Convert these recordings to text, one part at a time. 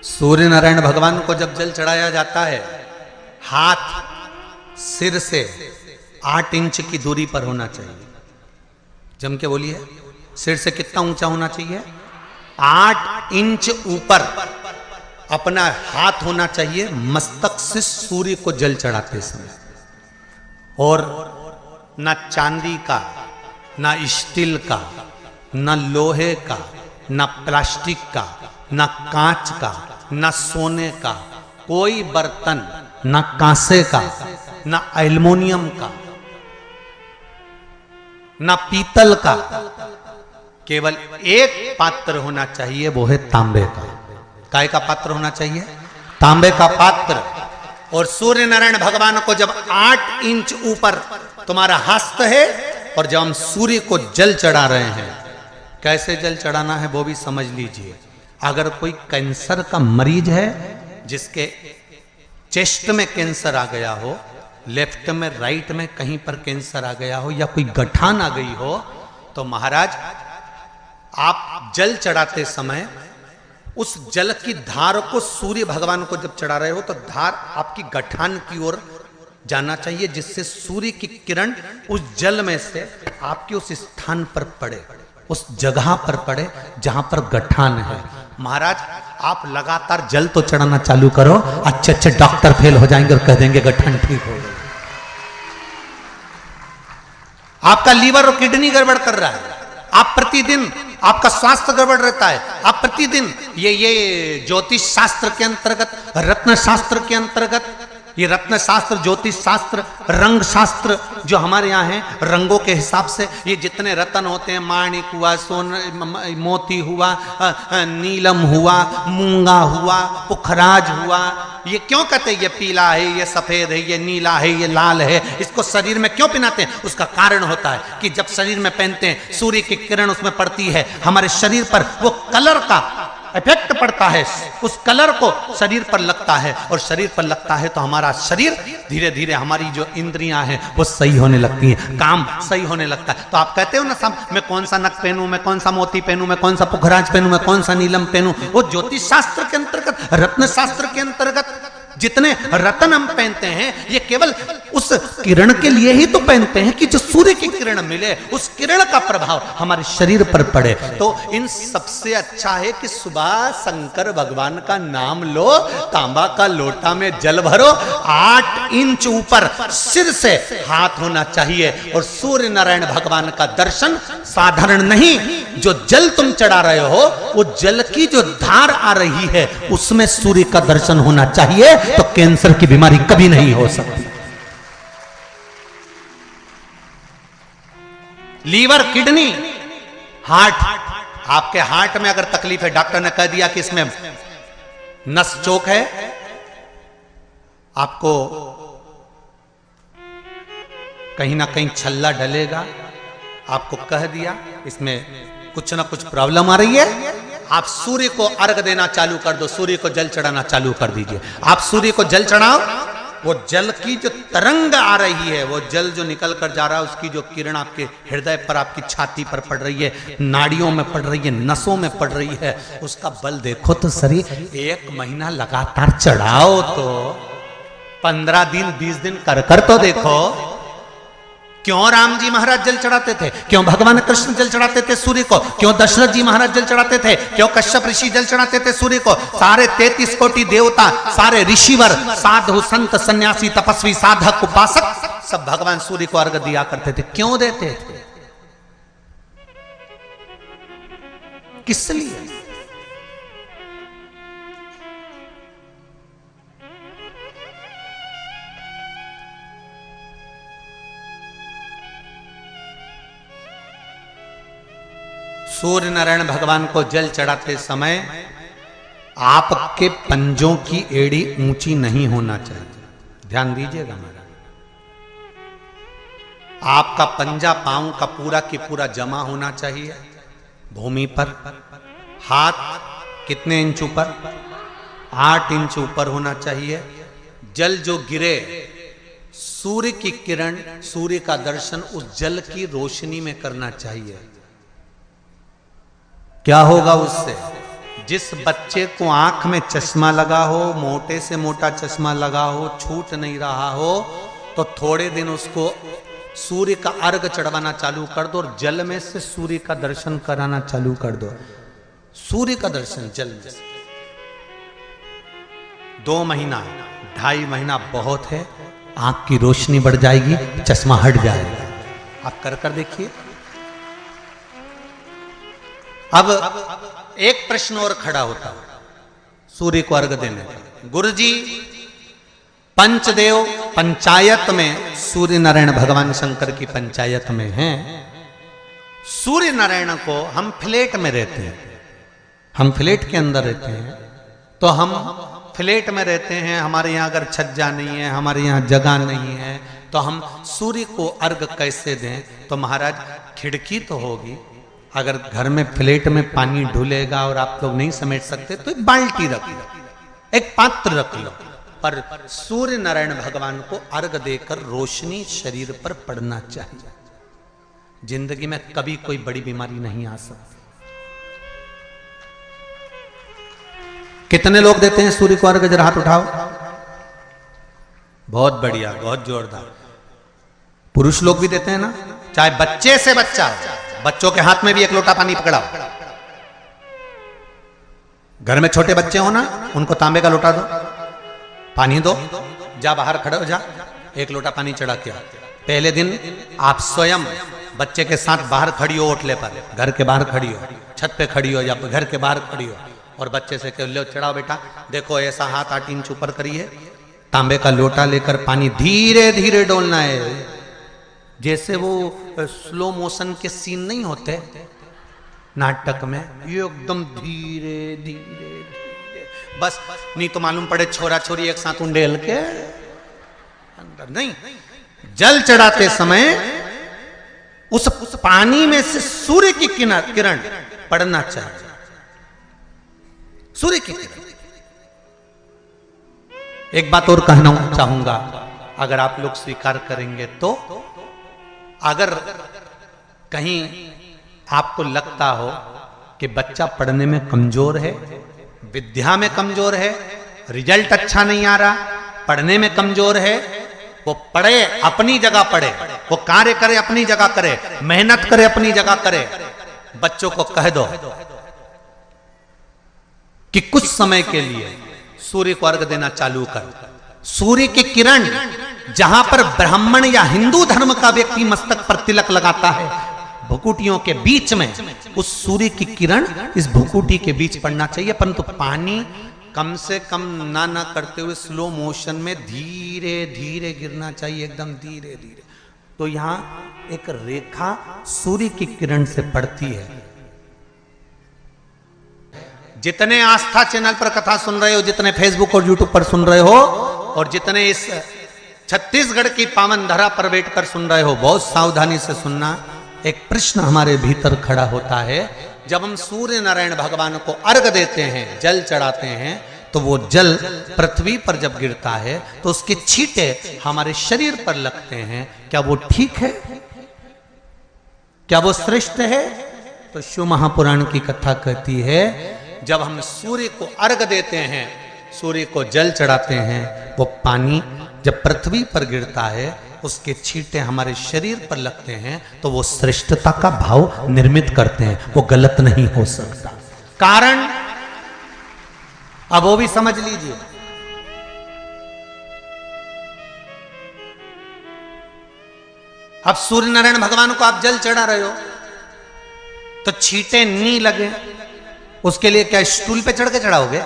सूर्य नारायण भगवान को जब जल चढ़ाया जाता है, हाथ सिर से 8 इंच की दूरी पर होना चाहिए। जम के बोलिए, सिर से कितना ऊंचा होना चाहिए? 8 इंच ऊपर अपना हाथ होना चाहिए मस्तक से सूर्य को जल चढ़ाते समय। और ना चांदी का, ना स्टील का, ना लोहे का, ना प्लास्टिक का, ना कांच का, ना सोने का कोई बर्तन, ना कांसे का, ना एल्युमिनियम का, ना पीतल का, केवल एक पात्र होना चाहिए, वो है तांबे का। काय का पात्र होना चाहिए? तांबे का पात्र। और सूर्य नारायण भगवान को जब 8 इंच ऊपर तुम्हारा हस्त है और जब हम सूर्य को जल चढ़ा रहे हैं, कैसे जल चढ़ाना है वो भी समझ लीजिए। अगर कोई कैंसर का मरीज है, जिसके चेस्ट में कैंसर आ गया हो, लेफ्ट में, राइट में कहीं पर कैंसर आ गया हो, या कोई गठान आ गई हो, तो महाराज आप जल चढ़ाते समय उस जल की धार को सूर्य भगवान को जब चढ़ा रहे हो तो धार आपकी गठान की ओर जाना चाहिए, जिससे सूर्य की किरण उस जल में से आपके उस स्थान पर पड़े, उस जगह पर पड़े जहां पर गठान है। महाराज आप लगातार जल तो चढ़ाना चालू करो, अच्छे अच्छे डॉक्टर फेल हो जाएंगे और कह देंगे गठान ठीक हो गई। आपका लीवर और किडनी गड़बड़ कर रहा है, आप प्रतिदिन, आपका स्वास्थ्य गड़बड़ रहता है, आप प्रतिदिन ये ज्योतिष शास्त्र के अंतर्गत, रत्न शास्त्र के अंतर्गत, ये रत्न शास्त्र, ज्योतिष शास्त्र, रंग शास्त्र जो हमारे यहाँ है, रंगों के हिसाब से ये जितने रत्न होते हैं, माणिक हुआ, मोती हुआ, नीलम हुआ, मूंगा हुआ, पुखराज हुआ, ये क्यों कहते हैं ये पीला है, ये सफेद है, ये नीला है, ये लाल है, इसको शरीर में क्यों पहनाते हैं? उसका कारण होता है कि जब शरीर में पहनते हैं, सूर्य की किरण उसमें पड़ती है, हमारे शरीर पर वो कलर का इफेक्ट पड़ता है, उस कलर को शरीर पर लगता है, और शरीर पर लगता है तो हमारा शरीर धीरे धीरे, हमारी जो इंद्रियां हैं वो सही होने लगती हैं, काम सही होने लगता है। तो आप कहते हो ना साहब, मैं कौन सा नक पहनूं, मैं कौन सा मोती पहनूं, मैं कौन सा पुखराज पहनूं, मैं कौन सा नीलम पहनूं, वो ज्योतिष शास्त्र के अंतर्गत, रत्न शास्त्र के अंतर्गत जितने रत्न हम पहनते हैं, ये केवल उस किरण के लिए ही तो पहनते हैं कि जो सूर्य की किरण मिले, उस किरण का प्रभाव हमारे शरीर पर पड़े। तो इन सबसे अच्छा है कि सुबह शंकर भगवान का नाम लो, तांबा का लोटा में जल भरो, 8 इंच ऊपर सिर से हाथ होना चाहिए, और सूर्य नारायण भगवान का दर्शन साधारण नहीं, जो जल तुम चढ़ा रहे हो, वो जल की जो धार आ रही है उसमें सूर्य का दर्शन होना चाहिए, तो कैंसर की बीमारी कभी नहीं हो सकती। लीवर, किडनी, हार्ट, आपके हार्ट में अगर तकलीफ है, डॉक्टर ने कह दिया कि इसमें नस चोक है, आपको कहीं ना कहीं छल्ला डलेगा, आपको कह दिया इसमें कुछ ना कुछ प्रॉब्लम आ रही है, आप सूर्य को अर्घ देना चालू कर दो, सूर्य को जल चढ़ाना चालू कर दीजिए। आप सूर्य को जल चढ़ाओ, वो जल की जो तरंग आ रही है, वो जल जो निकल कर जा रहा है, उसकी जो किरण आपके हृदय पर, आपकी छाती पर पड़ रही है, नाड़ियों में पड़ रही है, नसों में पड़ रही है, उसका बल देखो तो सही। 1 महीना लगातार चढ़ाओ तो 15 दिन 20 दिन कर तो देखो। क्यों राम जी महाराज जल चढ़ाते थे? क्यों भगवान कृष्ण जल चढ़ाते थे सूर्य को? क्यों दशरथ जी महाराज जल चढ़ाते थे? क्यों कश्यप ऋषि जल चढ़ाते थे सूर्य को? सारे 33 कोटि देवता, सारे ऋषिवर, साधु संत सन्यासी तपस्वी साधक उपासक सब भगवान सूर्य को अर्घ दिया करते थे। क्यों देते थे? किस लिए? सूर्य नारायण भगवान को जल चढ़ाते समय आपके पंजों की एड़ी ऊंची नहीं होना चाहिए, ध्यान दीजिएगा महाराज। आपका पंजा पांव का पूरा की पूरा जमा होना चाहिए भूमि पर। हाथ कितने इंच ऊपर? 8 इंच ऊपर होना चाहिए। जल जो गिरे, सूर्य की किरण, सूर्य का दर्शन उस जल की रोशनी में करना चाहिए। क्या होगा उससे? जिस बच्चे को आंख में चश्मा लगा हो, मोटे से मोटा चश्मा लगा हो, छूट नहीं रहा हो, तो थोड़े दिन उसको सूर्य का अर्घ चढ़वाना चालू कर दो और जल में से सूर्य का दर्शन कराना चालू कर दो। सूर्य का दर्शन जल में से 2 महीना 2.5 महीना बहुत है, आंख की रोशनी बढ़ जाएगी, चश्मा हट जाएगा। आप कर देखिए। अब एक प्रश्न और खड़ा होता है सूर्य को अर्घ देने का। गुरुजी, पंचदेव पंचायत में सूर्य नारायण भगवान शंकर की पंचायत में हैं। सूर्य नारायण को हम फ्लैट में रहते हैं, हम फ्लैट के अंदर रहते हैं, तो हम फ्लैट में रहते हैं, हमारे यहाँ अगर छज्जा नहीं है, हमारे यहाँ जगह नहीं है, तो हम सूर्य को अर्घ कैसे दें? तो महाराज खिड़की तो होगी, अगर घर में फ्लैट में पानी ढुलेगा और आप लोग नहीं समेट सकते तो एक बाल्टी रख लो, एक पात्र रख लो, पर सूर्य नारायण भगवान को अर्घ देकर रोशनी शरीर पर पड़ना चाहिए। जिंदगी में कभी कोई बड़ी बीमारी नहीं आ सकती। कितने लोग देते हैं सूर्य को अर्घ? जरा हाथ उठाओ। बहुत बढ़िया, बहुत जोरदार। पुरुष लोग भी देते हैं ना, चाहे बच्चे से बच्चा, बच्चों के हाथ में भी 1 लोटा पानी पकड़ाओ। घर में छोटे बच्चे हो ना, उनको तांबे का लोटा दो, पानी दो, जा बाहर खड़े हो जा, 1 लोटा पानी चढ़ा के। पहले दिन आप स्वयं बच्चे के साथ बाहर खड़ी हो, ओटले पर, घर के बाहर खड़ी हो, छत पे खड़ी हो या घर के बाहर खड़ी हो, और बच्चे से कह लो चढ़ाओ बेटा, देखो ऐसा हाथ 8 इंच ऊपर करिए, तांबे का लोटा लेकर पानी धीरे धीरे डोलना है। जैसे वो स्लो मोशन के सीन नहीं होते नाटक में, ये एकदम धीरे धीरे धीरे, बस नहीं तो मालूम पड़े छोरा छोरी एक साथ उंडेल के अंदर नहीं। जल चढ़ाते समय उस पानी में से सूर्य की किरण पड़ना चाहिए, सूर्य की किरण। एक बात और कहना चाहूंगा, अगर आप लोग स्वीकार करेंगे तो, अगर कहीं आपको लगता हो कि बच्चा पढ़ने में कमजोर है, विद्या में कमजोर है, रिजल्ट अच्छा नहीं आ रहा, पढ़ने में कमजोर है, वो पढ़े, अपनी जगह पढ़े, वो कार्य करे अपनी जगह करे, मेहनत करे अपनी जगह करे। बच्चों को कह दो कि कुछ समय के लिए सूर्य को अर्घ देना चालू कर। सूर्य की किरण जहां पर ब्राह्मण या हिंदू धर्म का व्यक्ति मस्तक पर तिलक लगाता है, भुकुटियों के बीच में उस सूर्य की किरण इस भुकुटी के बीच पड़ना चाहिए, परंतु पानी कम से कम ना करते हुए स्लो मोशन में धीरे धीरे गिरना चाहिए, एकदम धीरे धीरे। तो यहां एक रेखा सूर्य की किरण से पड़ती है। जितने आस्था चैनल पर कथा सुन रहे हो, जितने फेसबुक और यूट्यूब पर सुन रहे हो, और जितने इस छत्तीसगढ़ की पावन धरा पर बैठकर सुन रहे हो, बहुत सावधानी से सुनना। एक प्रश्न हमारे भीतर खड़ा होता है, जब हम सूर्य नारायण भगवान को अर्घ देते हैं, जल चढ़ाते हैं, तो वो जल पृथ्वी पर जब गिरता है तो उसके छींटे हमारे शरीर पर लगते हैं। क्या वो ठीक है? क्या वो श्रेष्ठ है? तो शिव महापुराण की कथा कहती है, जब हम सूर्य को अर्घ देते हैं, सूर्य को जल चढ़ाते हैं, वो पानी जब पृथ्वी पर गिरता है, उसके छींटे हमारे शरीर पर लगते हैं, तो वो श्रेष्ठता का भाव निर्मित करते हैं, वो गलत नहीं हो सकता। कारण अब वो भी समझ लीजिए। अब सूर्य नारायण भगवान को आप जल चढ़ा रहे हो, तो छींटे नहीं लगे, उसके लिए क्या स्टूल पे चढ़ के चढ़ाओगे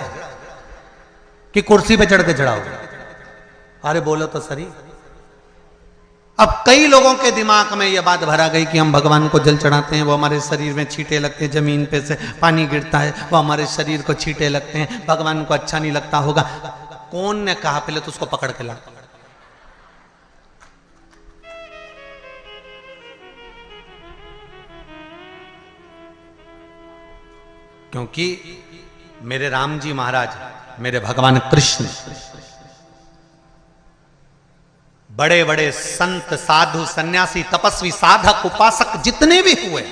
कि कुर्सी पे चढ़ के चढ़ाओगे? अरे बोलो तो सही। अब कई लोगों के दिमाग में यह बात भरा गई कि हम भगवान को जल चढ़ाते हैं, वो हमारे शरीर में छींटे लगते हैं, जमीन पे से पानी गिरता है, वो हमारे शरीर को छींटे लगते हैं, भगवान को अच्छा नहीं लगता होगा। कौन ने कहा? पहले तो उसको पकड़ के ला। क्योंकि मेरे राम जी महाराज, मेरे भगवान कृष्ण, बड़े बड़े संत, साधु, सन्यासी, तपस्वी, साधक, उपासक जितने भी हुए,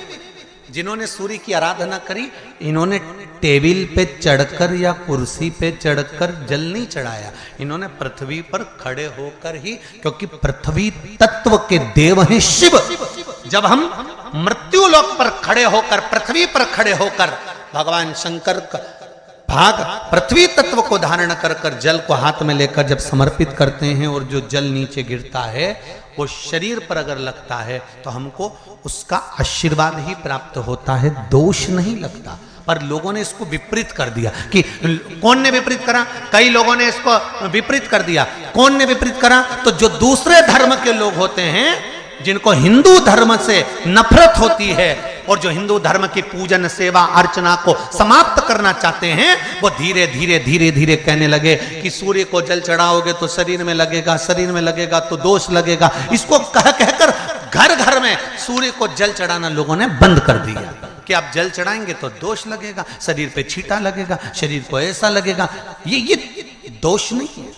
जिन्होंने सूर्य की आराधना करी, इन्होंने टेबल पे चढ़कर या कुर्सी पे चढ़कर जल नहीं चढ़ाया, इन्होंने पृथ्वी पर खड़े होकर ही, क्योंकि पृथ्वी तत्व के देव हैं शिव। जब हम मृत्यु लोक पर खड़े होकर, पृथ्वी पर खड़े होकर भगवान शंकर का भाग पृथ्वी तत्व को धारण कर कर जल को हाथ में लेकर जब समर्पित करते हैं, और जो जल नीचे गिरता है वो शरीर पर अगर लगता है तो हमको उसका आशीर्वाद ही प्राप्त होता है, दोष नहीं लगता। पर लोगों ने इसको विपरीत कर दिया कि कौन ने विपरीत करा? कई लोगों ने इसको विपरीत कर दिया। कौन ने विपरीत करा? तो जो दूसरे धर्म के लोग होते हैं, जिनको हिंदू धर्म से नफरत होती है और जो हिंदू धर्म की पूजन सेवा अर्चना को समाप्त करना चाहते हैं, वो धीरे धीरे धीरे धीरे कहने लगे कि सूर्य को जल चढ़ाओगे तो शरीर में लगेगा, शरीर में लगेगा तो दोष लगेगा। इसको कह कहकर घर घर में सूर्य को जल चढ़ाना लोगों ने बंद कर दिया कि आप जल चढ़ाएंगे तो दोष लगेगा, शरीर पे छींटा लगेगा, शरीर को ऐसा लगेगा। ये दोष नहीं है।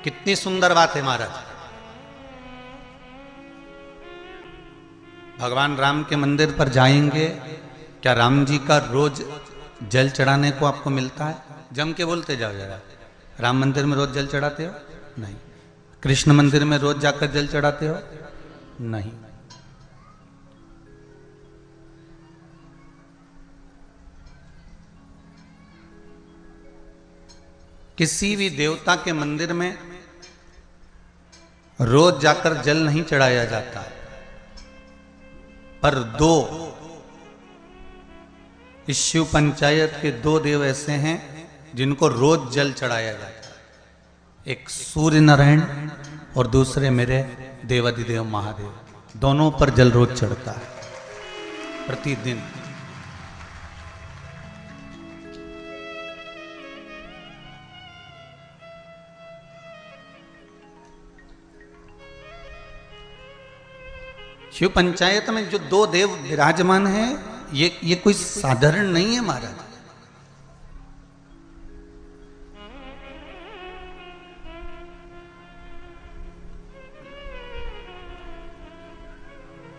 कितनी सुंदर बात है महाराज। भगवान राम के मंदिर पर जाएंगे, क्या राम जी का रोज जल चढ़ाने को आपको मिलता है? जम के बोलते जाओ जरा। राम मंदिर में रोज जल चढ़ाते हो? नहीं। कृष्ण मंदिर में रोज जाकर जल चढ़ाते हो? नहीं। किसी भी देवता के मंदिर में रोज जाकर जल नहीं चढ़ाया जाता, पर दो इस शिव पंचायत के दो देव ऐसे हैं जिनको रोज जल चढ़ाया जाता है। एक सूर्य नारायण और दूसरे मेरे देवाधिदेव महादेव। दोनों पर जल रोज चढ़ता है प्रतिदिन। शिव पंचायत में जो दो देव विराजमान हैं, ये कोई साधारण नहीं है महाराज।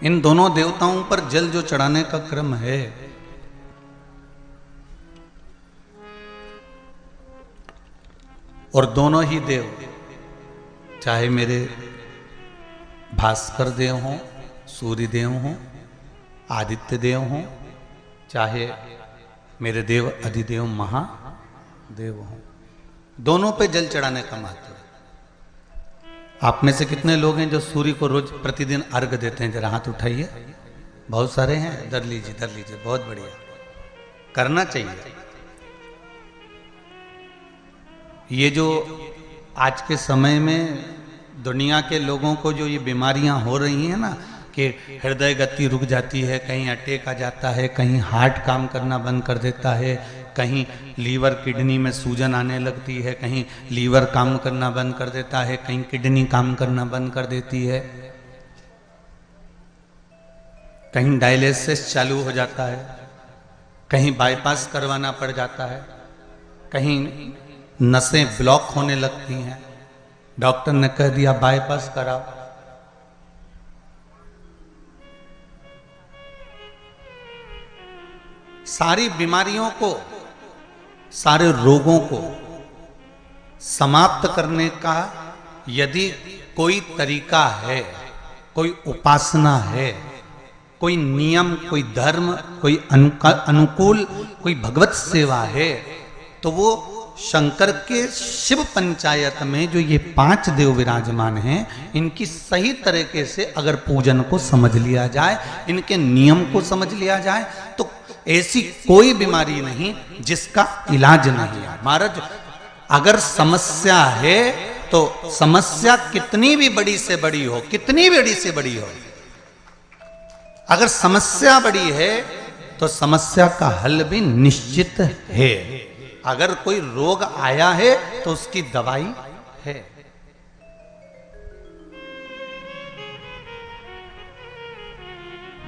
इन दोनों देवताओं पर जल जो चढ़ाने का क्रम है, और दोनों ही देव, चाहे मेरे भास्कर देव हों, सूर्य देव हों, आदित्य देव हों, चाहे मेरे देव अधिदेव महादेव हों, दोनों पे जल चढ़ाने का महत्व है। आप में से कितने लोग हैं जो सूर्य को रोज प्रतिदिन अर्घ देते हैं? जरा हाथ उठाइए। बहुत सारे हैं। धर लीजिए, धर लीजिए। बहुत बढ़िया, करना चाहिए। ये जो आज के समय में दुनिया के लोगों को जो ये बीमारियां हो रही हैं ना, कि हृदय गति रुक जाती है, कहीं अटैक आ जाता है, कहीं हार्ट काम करना बंद कर देता है, कहीं लीवर किडनी में सूजन आने लगती है, कहीं लीवर काम करना बंद कर देता है, कहीं किडनी काम करना बंद कर देती है, कहीं डायलिसिस चालू हो जाता है, कहीं बाईपास करवाना पड़ जाता है, कहीं नसें ब्लॉक होने लगती हैं, डॉक्टर ने कह दिया बाईपास कराओ। सारी बीमारियों को, सारे रोगों को समाप्त करने का यदि कोई तरीका है, कोई उपासना है, कोई नियम, कोई धर्म, कोई अनुकूल, कोई भगवत सेवा है, तो वो शंकर के शिव पंचायत में जो ये 5 देव विराजमान हैं, इनकी सही तरीके से अगर पूजन को समझ लिया जाए, इनके नियम को समझ लिया जाए, तो ऐसी कोई बीमारी नहीं जिसका इलाज नहीं है। महाराज, अगर समस्या है तो समस्या कितनी भी बड़ी से बड़ी हो, कितनी बड़ी से बड़ी हो, अगर समस्या बड़ी है तो समस्या का हल भी निश्चित है। अगर कोई रोग आया है तो उसकी दवाई है।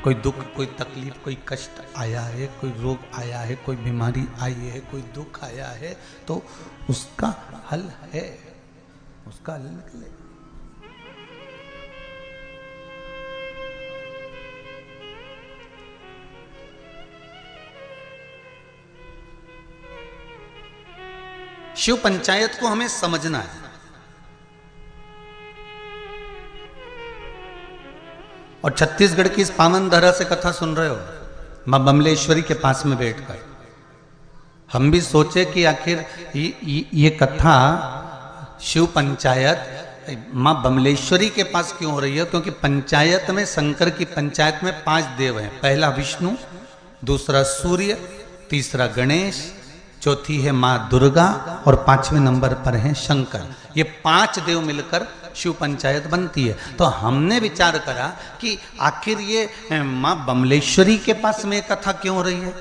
कोई दुख, कोई तकलीफ, कोई कष्ट आया है, कोई रोग आया है, कोई बीमारी आई है, कोई दुख आया है, तो उसका हल है, उसका हल निकले। शिव पंचायत को हमें समझना है। और छत्तीसगढ़ की इस पावन धरा से कथा सुन रहे हो, मां बमलेश्वरी के पास में बैठकर। हम भी सोचे कि आखिर ये कथा शिव पंचायत मां बमलेश्वरी के पास क्यों हो रही है, क्योंकि पंचायत में, शंकर की पंचायत में 5 देव हैं। पहला विष्णु, दूसरा सूर्य, तीसरा गणेश, चौथी है मां दुर्गा और 5वें नंबर पर है शंकर। ये 5 देव मिलकर शिव पंचायत बनती है। तो हमने विचार करा कि आखिर ये मां बमलेश्वरी के पास में ये कथा क्यों हो रही है,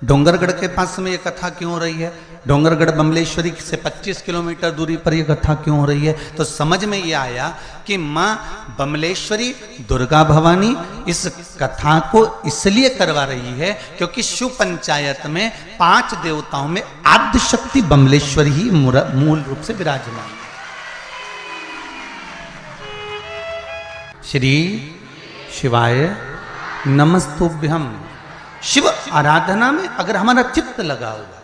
डोंगरगढ़ के पास में ये कथा क्यों हो रही है, डोंगरगढ़ बमलेश्वरी से 25 किलोमीटर दूरी पर ये कथा क्यों हो रही है। तो समझ में ये आया कि मां बमलेश्वरी दुर्गा भवानी इस कथा को इसलिए करवा रही है क्योंकि शिव पंचायत में 5 देवताओं में आद्य शक्ति बमलेश्वरी ही मूल रूप से विराजमान है। श्री शिवाय नमस्तुभ्यम। शिव आराधना में अगर हमारा चित्त लगा हुआ,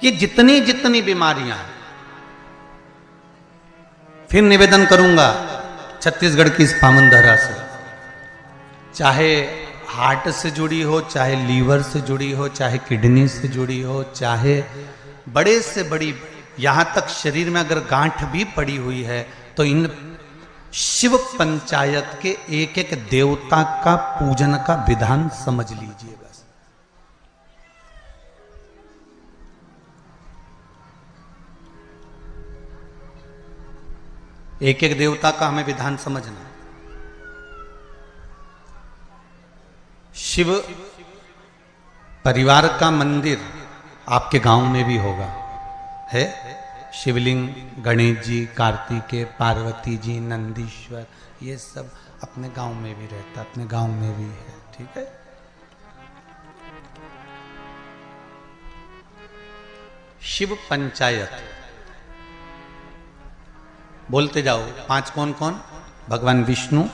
ये जितनी जितनी बीमारियां, फिर निवेदन करूंगा छत्तीसगढ़ की इस पावन धरा से, चाहे हार्ट से जुड़ी हो, चाहे लीवर से जुड़ी हो, चाहे किडनी से जुड़ी हो, चाहे बड़े से बड़ी, यहां तक शरीर में अगर गांठ भी पड़ी हुई है, तो इन शिव पंचायत के एक एक देवता का पूजन का विधान समझ लीजिए बस। एक एक देवता का हमें विधान समझना। शिव परिवार का मंदिर आपके गांव में भी होगा, है शिवलिंग, गणेश जी, कार्तिकेय, पार्वती जी, नंदीश्वर, ये सब अपने गांव में भी रहता, अपने गांव में भी है, ठीक है। शिव पंचायत बोलते जाओ। 5 कौन कौन? भगवान विष्णु,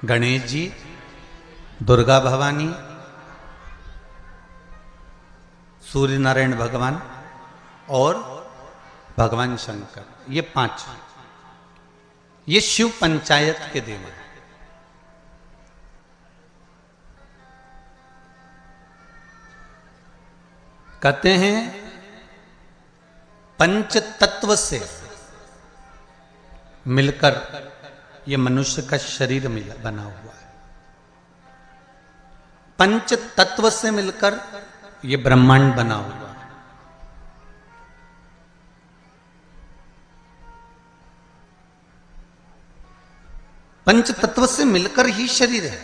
गणेश जी, दुर्गा भवानी, सूर्य नारायण भगवान और भगवान शंकर। ये 5, ये शिव पंचायत के देव हैं। कहते हैं पंच तत्व से मिलकर ये मनुष्य का शरीर बना हुआ है। पंच तत्व से मिलकर ये ब्रह्मांड बना हुआ है। पंच तत्व से मिलकर ही शरीर है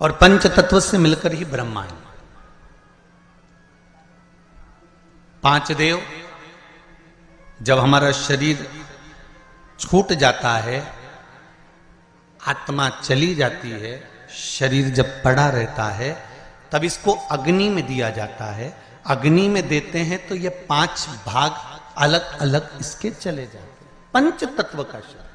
और पंच तत्व से मिलकर ही ब्रह्मांड। 5 देव, जब हमारा शरीर छूट जाता है, आत्मा चली जाती है, शरीर जब पड़ा रहता है, तब इसको अग्नि में दिया जाता है। अग्नि में देते हैं तो ये 5 भाग अलग अलग इसके चले जाते हैं। पंच तत्व का शरीर।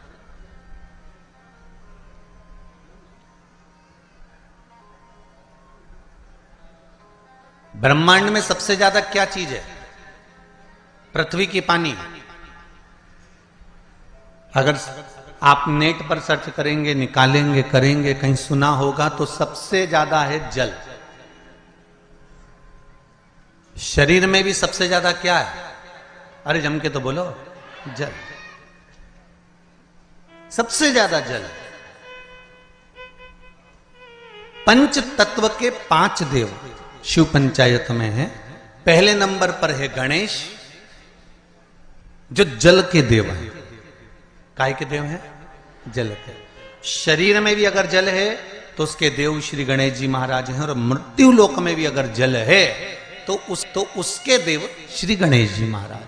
ब्रह्मांड में सबसे ज्यादा क्या चीज है? पृथ्वी की पानी। अगर आप नेट पर सर्च करेंगे, निकालेंगे, करेंगे, कहीं सुना होगा तो सबसे ज्यादा है जल। शरीर में भी सबसे ज्यादा क्या है? अरे जम के तो बोलो, जल। सबसे ज्यादा जल। पंच तत्व के 5 देव शिव पंचायत में है। पहले नंबर पर है गणेश, जो जल के देव हैं। काय के देव हैं? जल के। शरीर में भी अगर जल है तो उसके देव श्री गणेश जी महाराज हैं, और मृत्यु लोक में भी अगर जल है तो उसके देव श्री गणेश जी महाराज।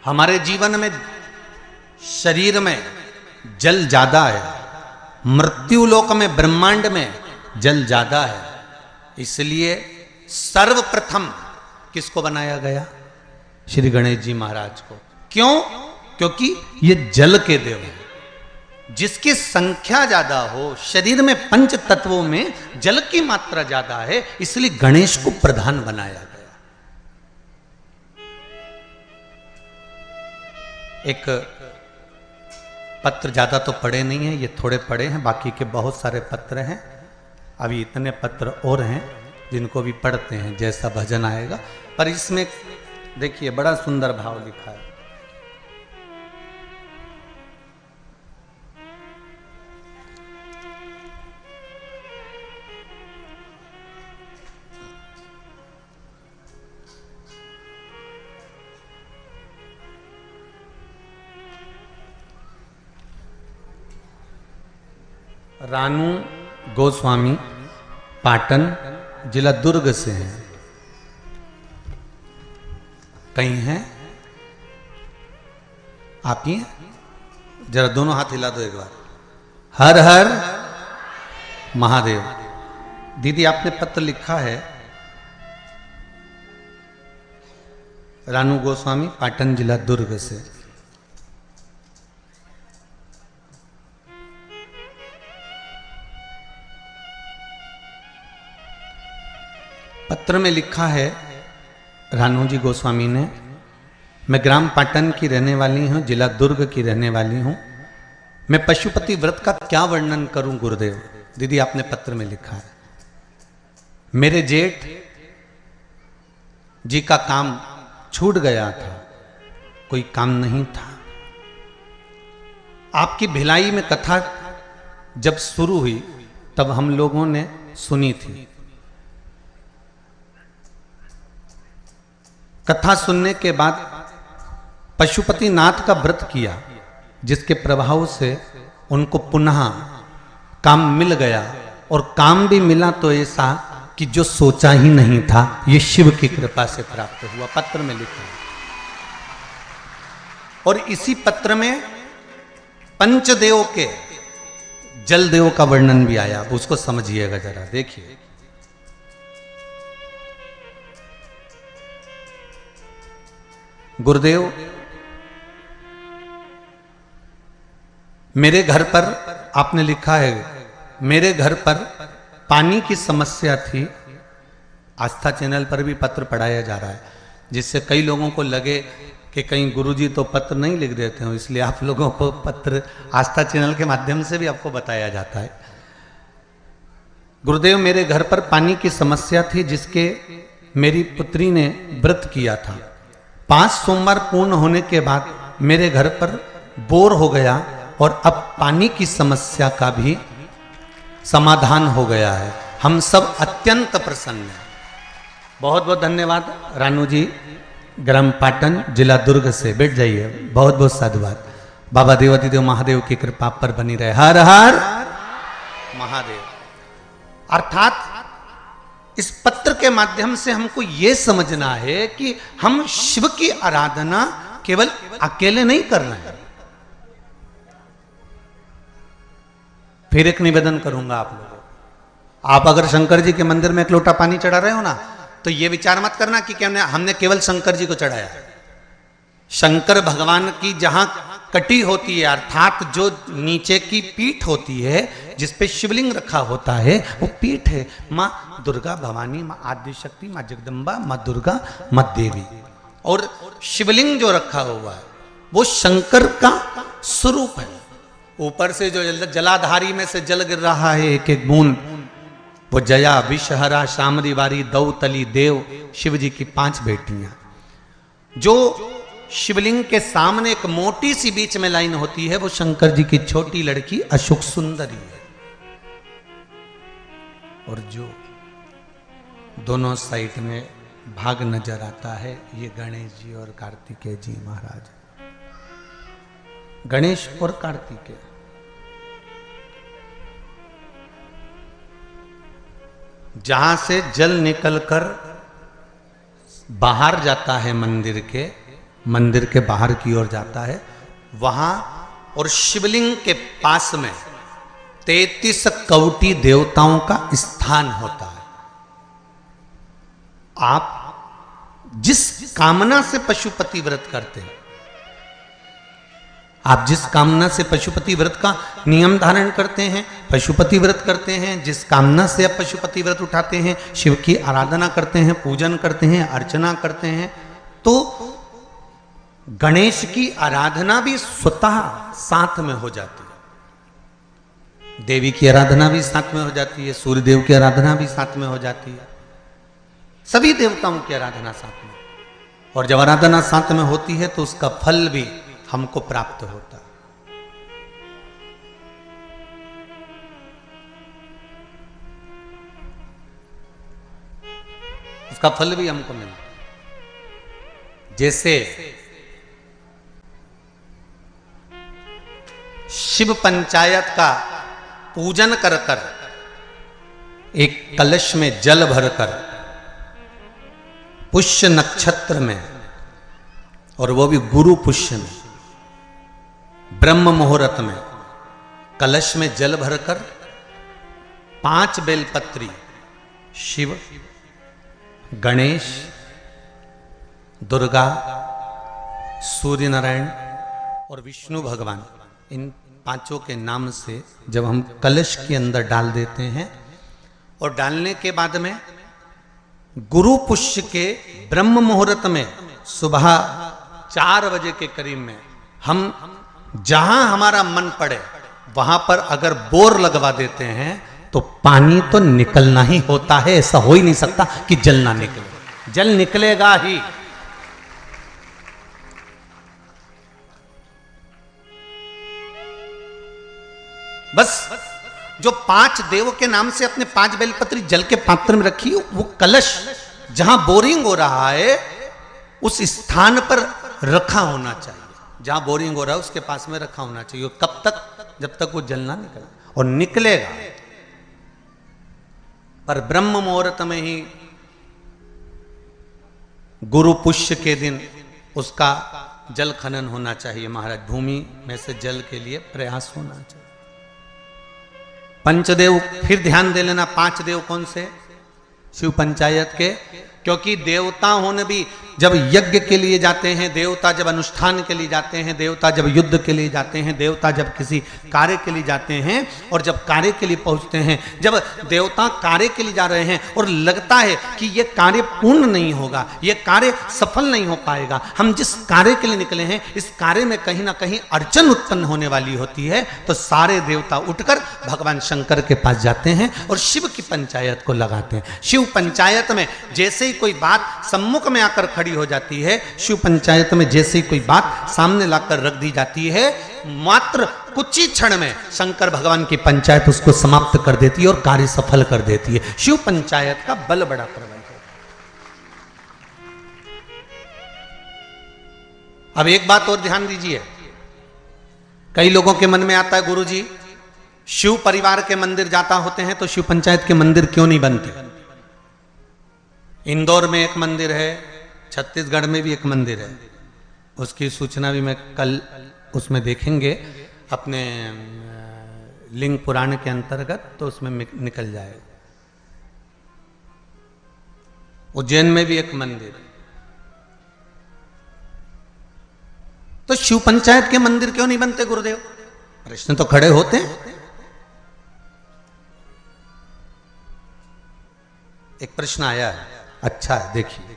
हमारे जीवन में शरीर में जल ज्यादा है, मृत्यु लोक में, ब्रह्मांड में जल ज्यादा है। इसलिए सर्वप्रथम किसको बनाया गया? श्री गणेश जी महाराज को। क्यों? क्योंकि ये जल के देव हैं। जिसकी संख्या ज्यादा हो, शरीर में पंच तत्वों में जल की मात्रा ज्यादा है, इसलिए गणेश को प्रधान बनाया गया। एक पत्र ज्यादा तो पढ़े नहीं है, ये थोड़े पढ़े हैं, बाकी के बहुत सारे पत्र हैं। अभी इतने पत्र और हैं जिनको भी पढ़ते हैं जैसा भजन आएगा। पर इसमें देखिए बड़ा सुंदर भाव लिखा है। रानू गोस्वामी पाटन जिला दुर्ग से हैं। कहीं हैं आप ही? जरा दोनों हाथ हिला दो एक बार। हर हर महादेव। दीदी आपने पत्र लिखा है, रानू गोस्वामी पाटन जिला दुर्ग से। पत्र में लिखा है रानू जी गोस्वामी ने, मैं ग्राम पाटन की रहने वाली हूँ, जिला दुर्ग की रहने वाली हूँ। मैं पशुपति व्रत का क्या वर्णन करूं गुरुदेव। दीदी आपने पत्र में लिखा है, मेरे जेठ जी का काम छूट गया था, कोई काम नहीं था। आपकी भिलाई में कथा जब शुरू हुई तब हम लोगों ने सुनी थी। कथा सुनने के बाद पशुपति नाथ का व्रत किया, जिसके प्रभाव से उनको पुनः काम मिल गया, और काम भी मिला तो ऐसा कि जो सोचा ही नहीं था, ये शिव की कृपा से प्राप्त हुआ। पत्र में लिखा। और इसी पत्र में पंचदेव के जलदेव का वर्णन भी आया, आप उसको समझिएगा जरा, देखिए। गुरुदेव, मेरे घर पर आपने लिखा है, मेरे घर पर पानी की समस्या थी। आस्था चैनल पर भी पत्र पढ़ाया जा रहा है, जिससे कई लोगों को लगे कि कहीं गुरुजी तो पत्र नहीं लिख देते हो, इसलिए आप लोगों को पत्र आस्था चैनल के माध्यम से भी आपको बताया जाता है। गुरुदेव, मेरे घर पर पानी की समस्या थी, जिसके मेरी पुत्री ने व्रत किया था। 5 सोमवार पूर्ण होने के बाद मेरे घर पर बोर हो गया, और अब पानी की समस्या का भी समाधान हो गया है। हम सब अत्यंत प्रसन्न हैं। बहुत बहुत धन्यवाद रानू जी, ग्राम पाटन जिला दुर्ग से। बैठ जाइए। बहुत बहुत साधुवाद। बाबा देवादिदेव महादेव की कृपा पर बनी रहे। हर हर महादेव। अर्थात इस पत्र के माध्यम से हमको यह समझना है कि हम शिव की आराधना केवल अकेले नहीं कर रहे हैं। फिर एक निवेदन करूंगा आप लोगों को, आप अगर शंकर जी के मंदिर में एक लोटा पानी चढ़ा रहे हो ना, तो यह विचार मत करना कि हमने केवल शंकर जी को चढ़ाया। शंकर भगवान की जहां कटी होती है, अर्थात जो नीचे की पीठ होती है जिस पे शिवलिंग रखा होता है, वो पीठ है माँ दुर्गा भवानी, माँ आदिशक्ति, माँ जगदम्बा, माँ दुर्गा, माँ देवी। और शिवलिंग जो रखा हुआ है वो शंकर का स्वरूप है। ऊपर से जो जलाधारी में से जल गिर रहा है एक एक बूंद, वो जया, विषहरा, शामरी वारी, दौतली, देव, शिव जी की 5 बेटियां। जो शिवलिंग के सामने एक मोटी सी बीच में लाइन होती है, वो शंकर जी की छोटी लड़की अशोक सुंदरी है। और जो दोनों साइड में भाग नजर आता है, ये गणेश जी और कार्तिकेय जी महाराज। गणेश और कार्तिकेय जहां से जल निकलकर बाहर जाता है मंदिर के बाहर की ओर जाता है, वहां और शिवलिंग के पास में 33 कवटी देवताओं का स्थान होता है। आप जिस कामना से पशुपति व्रत करते हैं, आप जिस कामना से पशुपति व्रत का नियम धारण करते हैं, पशुपति व्रत करते हैं, जिस कामना से आप पशुपति व्रत उठाते हैं, शिव की आराधना करते हैं, पूजन करते हैं, अर्चना करते हैं, तो गणेश की आराधना भी स्वतः साथ में हो जाती है, देवी की आराधना भी साथ में हो जाती है, सूर्य देव की आराधना भी साथ में हो जाती है, सभी देवताओं की आराधना साथ में। और जब आराधना साथ में होती है तो उसका फल भी हमको प्राप्त होता है। उसका फल भी हमको मिलता है। जैसे शिव पंचायत का पूजन कर कर एक कलश में जल भरकर पुष्य नक्षत्र में, और वो भी गुरु पुष्य में, ब्रह्म मुहूर्त में कलश में जल भरकर 5 बेलपत्री शिव, गणेश, दुर्गा, सूर्य नारायण और विष्णु भगवान, इन 5 के नाम से जब हम कलश के अंदर डाल देते हैं, और डालने के बाद में गुरु पुष्य के ब्रह्म मुहूर्त में सुबह 4 बजे के करीब में हम जहां हमारा मन पड़े वहां पर अगर बोर लगवा देते हैं तो पानी तो निकलना ही होता है। ऐसा हो ही नहीं सकता कि जल ना निकले, जल निकलेगा ही। बस जो 5 देव के नाम से अपने 5 बेलपत्री जल के पात्र में रखी, वो कलश जहां बोरिंग हो रहा है उस स्थान पर रखा होना चाहिए, जहां बोरिंग हो रहा है उसके पास में रखा होना चाहिए। कब तक? जब तक वो जल ना निकले, और निकलेगा। पर ब्रह्म मुहूर्त में ही गुरु पुष्य के दिन उसका जल खनन होना चाहिए महाराज। भूमि में से जल के लिए प्रयास होना चाहिए। पंचदेव फिर ध्यान दे लेना। 5 देव कौन से? शिव पंचायत के, क्योंकि देवता होने भी जब यज्ञ के लिए जाते हैं, देवता जब अनुष्ठान के लिए जाते हैं, देवता जब युद्ध के लिए जाते हैं, देवता जब किसी कार्य के लिए जाते हैं, और जब कार्य के लिए पहुंचते हैं, जब देवता कार्य के लिए जा रहे हैं और लगता है कि ये कार्य पूर्ण नहीं होगा, ये कार्य सफल नहीं हो पाएगा, हम जिस कार्य के लिए निकले हैं इस कार्य में कहीं ना कहीं अड़चन उत्पन्न होने वाली होती है, तो सारे देवता उठकर भगवान शंकर के पास जाते हैं और शिव की पंचायत को लगाते हैं। शिव पंचायत में जैसे ही कोई बात सम्मुख में आकर खड़ी हो जाती है, शिव पंचायत में जैसे ही कोई बात सामने लाकर रख दी जाती है, मात्र कुछ ही क्षण में शंकर भगवान की पंचायत उसको समाप्त कर देती है और कार्य सफल कर देती है। शिव पंचायत का बल बड़ा प्रबल है। अब एक बात और ध्यान दीजिए, कई लोगों के मन में आता है, गुरुजी शिव परिवार के मंदिर जाता होते हैं तो शिव पंचायत के मंदिर क्यों नहीं बनते? इंदौर में एक मंदिर है, छत्तीसगढ़ में भी एक मंदिर है, उसकी सूचना भी मैं कल उसमें देखेंगे अपने लिंग पुराण के अंतर्गत, तो उसमें निकल जाएगा। उज्जैन में भी एक मंदिर है। तो शिव पंचायत के मंदिर क्यों नहीं बनते गुरुदेव? प्रश्न तो खड़े होते हैं। एक प्रश्न आया है, अच्छा है, देखिए।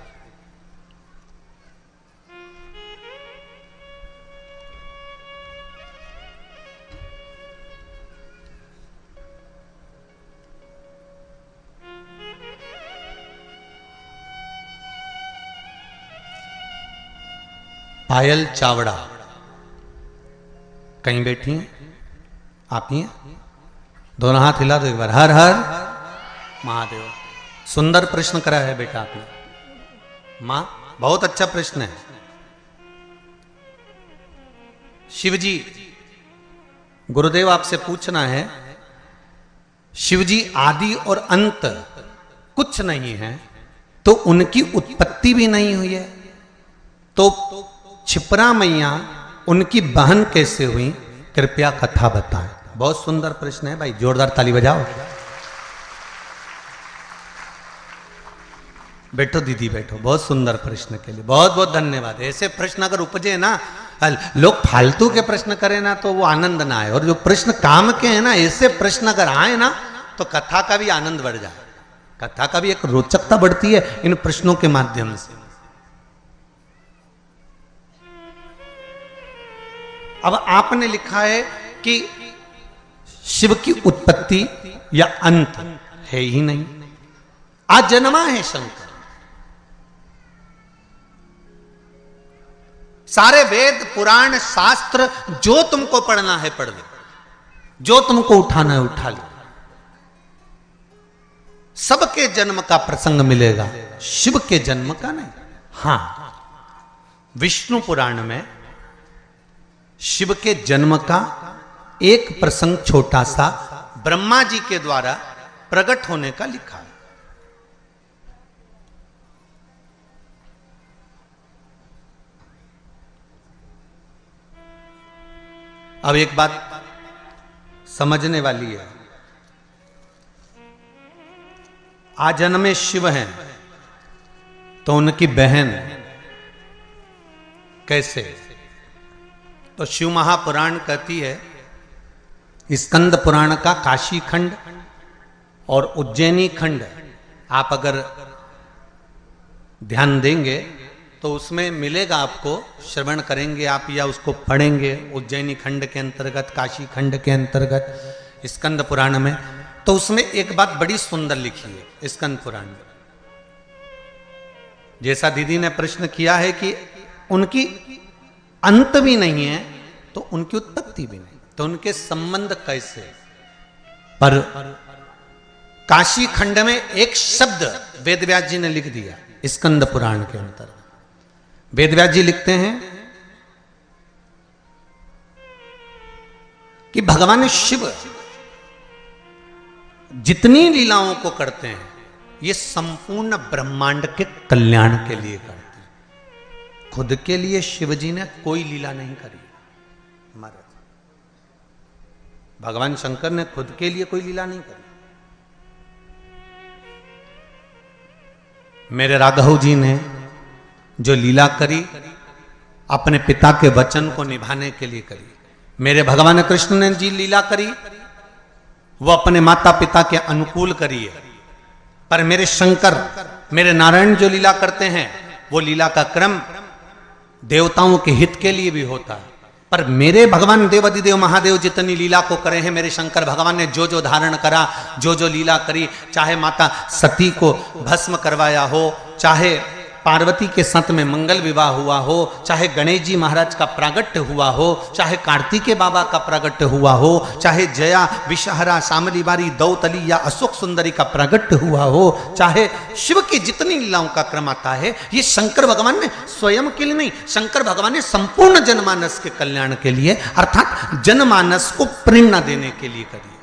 पायल चावड़ा कहीं बैठी हैं? आप ही हैं? दोनों हाथ हिला दो एक बार। हर हर महादेव। सुंदर प्रश्न करा है बेटा आपने। मां, बहुत अच्छा प्रश्न है। शिवजी, गुरुदेव आपसे पूछना है, शिवजी आदि और अंत कुछ नहीं है, तो उनकी उत्पत्ति भी नहीं हुई है, तो छिपरा मैया उनकी बहन कैसे हुई? कृपया कथा बताएं। बहुत सुंदर प्रश्न है भाई, जोरदार ताली बजाओ। बैठो दीदी बैठो, बहुत सुंदर प्रश्न के लिए बहुत बहुत धन्यवाद। ऐसे प्रश्न अगर उपजे ना लोग फालतू के प्रश्न करें ना तो वो आनंद ना आए, और जो प्रश्न काम के हैं ना, ऐसे प्रश्न अगर आए ना तो कथा का भी आनंद बढ़ जाए, कथा का भी एक रोचकता बढ़ती है इन प्रश्नों के माध्यम से। अब आपने लिखा है कि शिव की उत्पत्ति या अंत है ही नहीं, अजन्मा है शंकर। सारे वेद पुराण शास्त्र जो तुमको पढ़ना है पढ़ लो, जो तुमको उठाना है उठा लो, सबके जन्म का प्रसंग मिलेगा, शिव के जन्म का नहीं। हां, विष्णु पुराण में शिव के जन्म का एक प्रसंग छोटा सा ब्रह्मा जी के द्वारा प्रकट होने का लिखा है। अब एक बात समझने वाली है, आजन्मे शिव हैं तो उनकी बहन कैसे? तो शिव महापुराण कहती है, स्कंद पुराण का काशी खंड और उज्जैनी खंड आप अगर ध्यान देंगे तो उसमें मिलेगा, आपको श्रवण करेंगे आप या उसको पढ़ेंगे उज्जैनी खंड के अंतर्गत, काशी खंड के अंतर्गत, स्कंद पुराण में। तो उसमें एक बात बड़ी सुंदर लिखी है स्कंद पुराण में। जैसा दीदी ने प्रश्न किया है कि उनकी अंत भी नहीं है तो उनकी उत्पत्ति भी नहीं, तो उनके संबंध कैसे? पर काशी खंड में एक शब्द वेदव्यास जी ने लिख दिया स्कंद पुराण के अंतर्गत। वेदव्यास जी लिखते हैं कि भगवान शिव जितनी लीलाओं को करते हैं ये संपूर्ण ब्रह्मांड के कल्याण के लिए करते हैं। खुद के लिए शिव जी ने कोई लीला नहीं करी महाराज, भगवान शंकर ने खुद के लिए कोई लीला नहीं करी। मेरे राघव जी ने जो लीला करी अपने पिता के वचन को निभाने के लिए करी। मेरे भगवान कृष्ण ने जी लीला करी वो अपने माता पिता के अनुकूल करी है। पर मेरे शंकर, मेरे नारायण जो लीला करते हैं वो लीला का क्रम देवताओं के हित के लिए भी होता है। पर मेरे भगवान देवादिदेव महादेव जितनी लीला को करे हैं, मेरे शंकर भगवान ने जो जो धारण करा, जो जो लीला करी, चाहे माता सती को भस्म करवाया हो, चाहे पार्वती के साथ में मंगल विवाह हुआ हो, चाहे गणेश जी महाराज का प्रागट्य हुआ हो, चाहे कार्तिकेय बाबा का प्रागट्य हुआ हो, चाहे जया विषहरा शामली बारी दौतली या अशोक सुंदरी का प्रागट्य हुआ हो, चाहे शिव की जितनी लीलाओं का क्रम आता है, ये शंकर भगवान ने स्वयं के लिए नहीं, शंकर भगवान ने संपूर्ण जनमानस के कल्याण के लिए अर्थात जनमानस को प्रेरणा देने के लिए करी।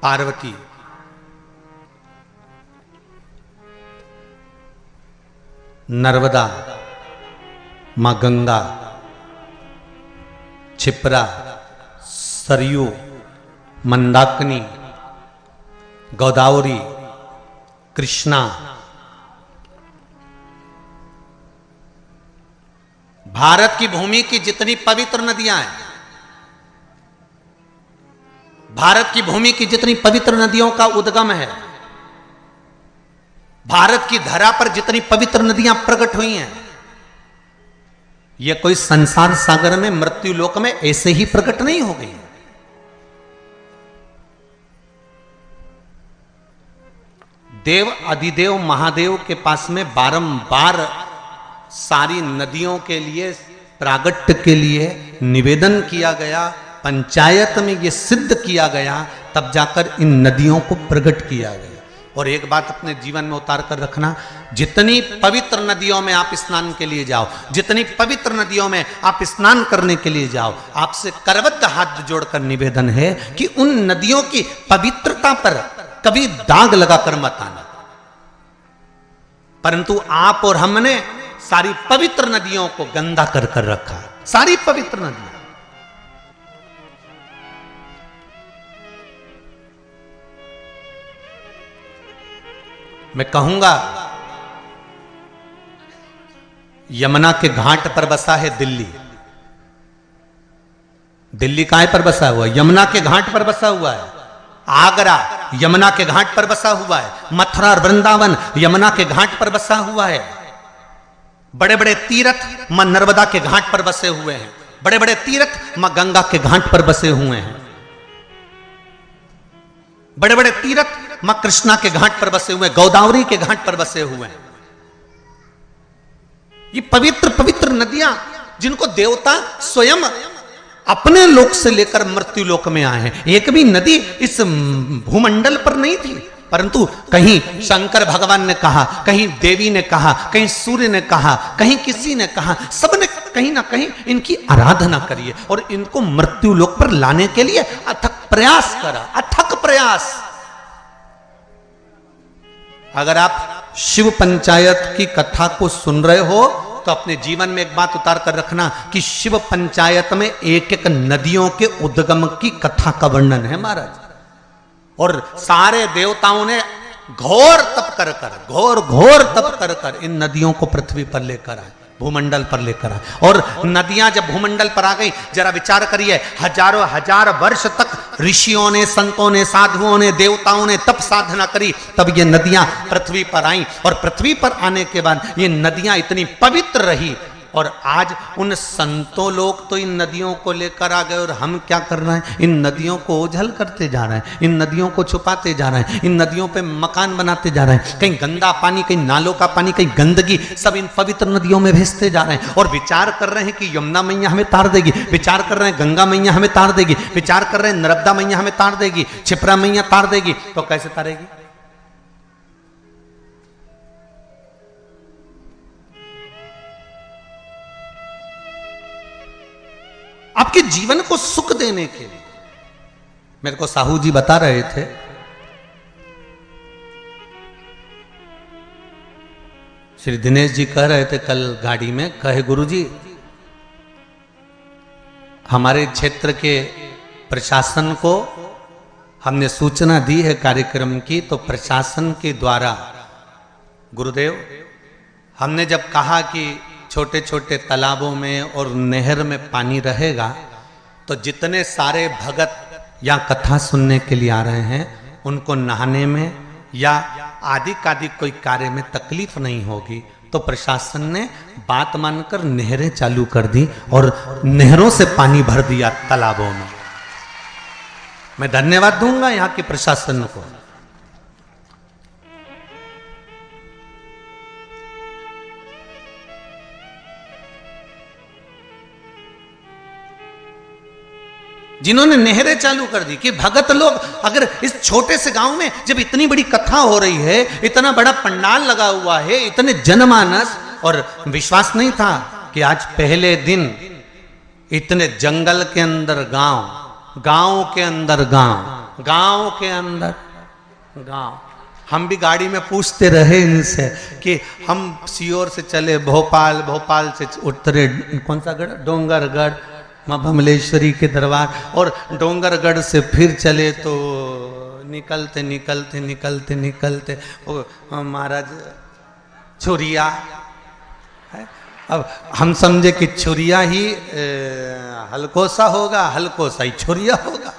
पार्वती नर्मदा, मां गंगा, क्षिप्रा, सरयू, मंदाकिनी, गोदावरी, कृष्णा, भारत की भूमि की जितनी पवित्र नदियां हैं, भारत की भूमि की जितनी पवित्र नदियों का उद्गम है, भारत की धरा पर जितनी पवित्र नदियां प्रकट हुई हैं, ये कोई संसार सागर में मृत्यु लोक में ऐसे ही प्रकट नहीं हो गई। देव अधिदेव महादेव के पास में बारंबार सारी नदियों के लिए प्रागट्य के लिए निवेदन किया गया, पंचायत में ये सिद्ध किया गया, तब जाकर इन नदियों को प्रकट किया गया। और एक बात अपने जीवन में उतार कर रखना, जितनी पवित्र नदियों में आप स्नान के लिए जाओ, जितनी पवित्र नदियों में आप स्नान करने के लिए जाओ, आपसे करबद्ध हाथ जोड़कर निवेदन है कि उन नदियों की पवित्रता पर कभी दाग लगाकर मत आना। परंतु आप और हमने सारी पवित्र नदियों को गंदा कर कर रखा, सारी पवित्र नदियां। मैं कहूंगा यमुना के घाट पर बसा है दिल्ली। दिल्ली काय पर बसा हुआ है? यमुना के घाट पर बसा हुआ है। आगरा यमुना के घाट पर बसा हुआ है। मथुरा और वृंदावन यमुना के घाट पर बसा हुआ है। बड़े बड़े तीर्थ मां नर्मदा के घाट पर बसे हुए हैं। बड़े बड़े तीर्थ मां गंगा के घाट पर बसे हुए हैं। बड़े बड़े तीर्थ मां कृष्णा के घाट पर बसे हुए, गोदावरी के घाट पर बसे हुए हैं। ये पवित्र पवित्र नदियां जिनको देवता स्वयं अपने लोक से लेकर मृत्यु लोक में आए हैं। एक भी नदी इस भूमंडल पर नहीं थी, परंतु कहीं शंकर भगवान ने कहा, कहीं देवी ने कहा, कहीं सूर्य ने कहा, कहीं किसी ने कहा, सबने कहीं ना कहीं इनकी आराधना करी है और इनको मृत्यु लोक पर लाने के लिए अथक प्रयास करा, अथक प्रयास। अगर आप शिव पंचायत की कथा को सुन रहे हो तो अपने जीवन में एक बात उतार कर रखना कि शिव पंचायत में एक एक नदियों के उद्गम की कथा का वर्णन है महाराज। और सारे देवताओं ने घोर तप कर कर, घोर घोर तप कर कर इन नदियों को पृथ्वी पर लेकर आए, भूमंडल पर लेकर आए। और नदियां जब भूमंडल पर आ गई, जरा विचार करिए, हजारों हजार वर्ष तक ऋषियों ने, संतों ने, साधुओं ने, देवताओं ने तप साधना करी, तब ये नदियां पृथ्वी पर आई। और पृथ्वी पर आने के बाद ये नदियां इतनी पवित्र रही। और आज उन संतों लोग तो इन नदियों को लेकर आ गए और हम क्या कर रहे हैं? इन नदियों को ओझल करते जा रहे हैं, इन नदियों को छुपाते जा रहे हैं, इन नदियों पे मकान बनाते जा रहे हैं। कहीं गंदा पानी, कहीं नालों का पानी, कहीं गंदगी, सब इन पवित्र नदियों में भेजते जा रहे हैं। और विचार कर रहे हैं कि यमुना मैया हमें तार देगी, विचार कर रहे हैं गंगा मैया हमें तार देगी, विचार कर रहे हैं नर्मदा मैया हमें तार देगी, क्षिप्रा मैया तार देगी। तो कैसे तारेगी? आपके जीवन को सुख देने के लिए। मेरे को साहू जी बता रहे थे, श्री दिनेश जी कह रहे थे कल गाड़ी में, कहे गुरुजी हमारे क्षेत्र के प्रशासन को हमने सूचना दी है कार्यक्रम की, तो प्रशासन के द्वारा गुरुदेव हमने जब कहा कि छोटे छोटे तालाबों में और नहर में पानी रहेगा तो जितने सारे भगत या कथा सुनने के लिए आ रहे हैं उनको नहाने में या आदि कादि कोई कार्य में तकलीफ नहीं होगी। तो प्रशासन ने बात मानकर नहरें चालू कर दी और नहरों से पानी भर दिया तालाबों में। मैं धन्यवाद दूंगा यहाँ के प्रशासन को। जिन्होंने नहरें चालू कर दी कि भगत लोग, अगर इस छोटे से गांव में जब इतनी बड़ी कथा हो रही है, इतना बड़ा पंडाल लगा हुआ है, इतने जनमानस, और विश्वास नहीं था कि आज पहले दिन इतने जंगल के अंदर गांव, गांव के अंदर गांव, गांव के अंदर गांव। हम भी गाड़ी में पूछते रहे इनसे कि हम सीहोर से चले भोपाल, भोपाल से उतरे कौन सा गढ़, डोंगरगढ़, माँ भमलेश्वरी के दरबार, और डोंगरगढ़ से फिर चले तो निकलते निकलते निकलते निकलते महाराज छुरिया है। अब हम समझे कि छुरिया ही हलकोसा होगा, हलकोसा ही छुरिया होगा।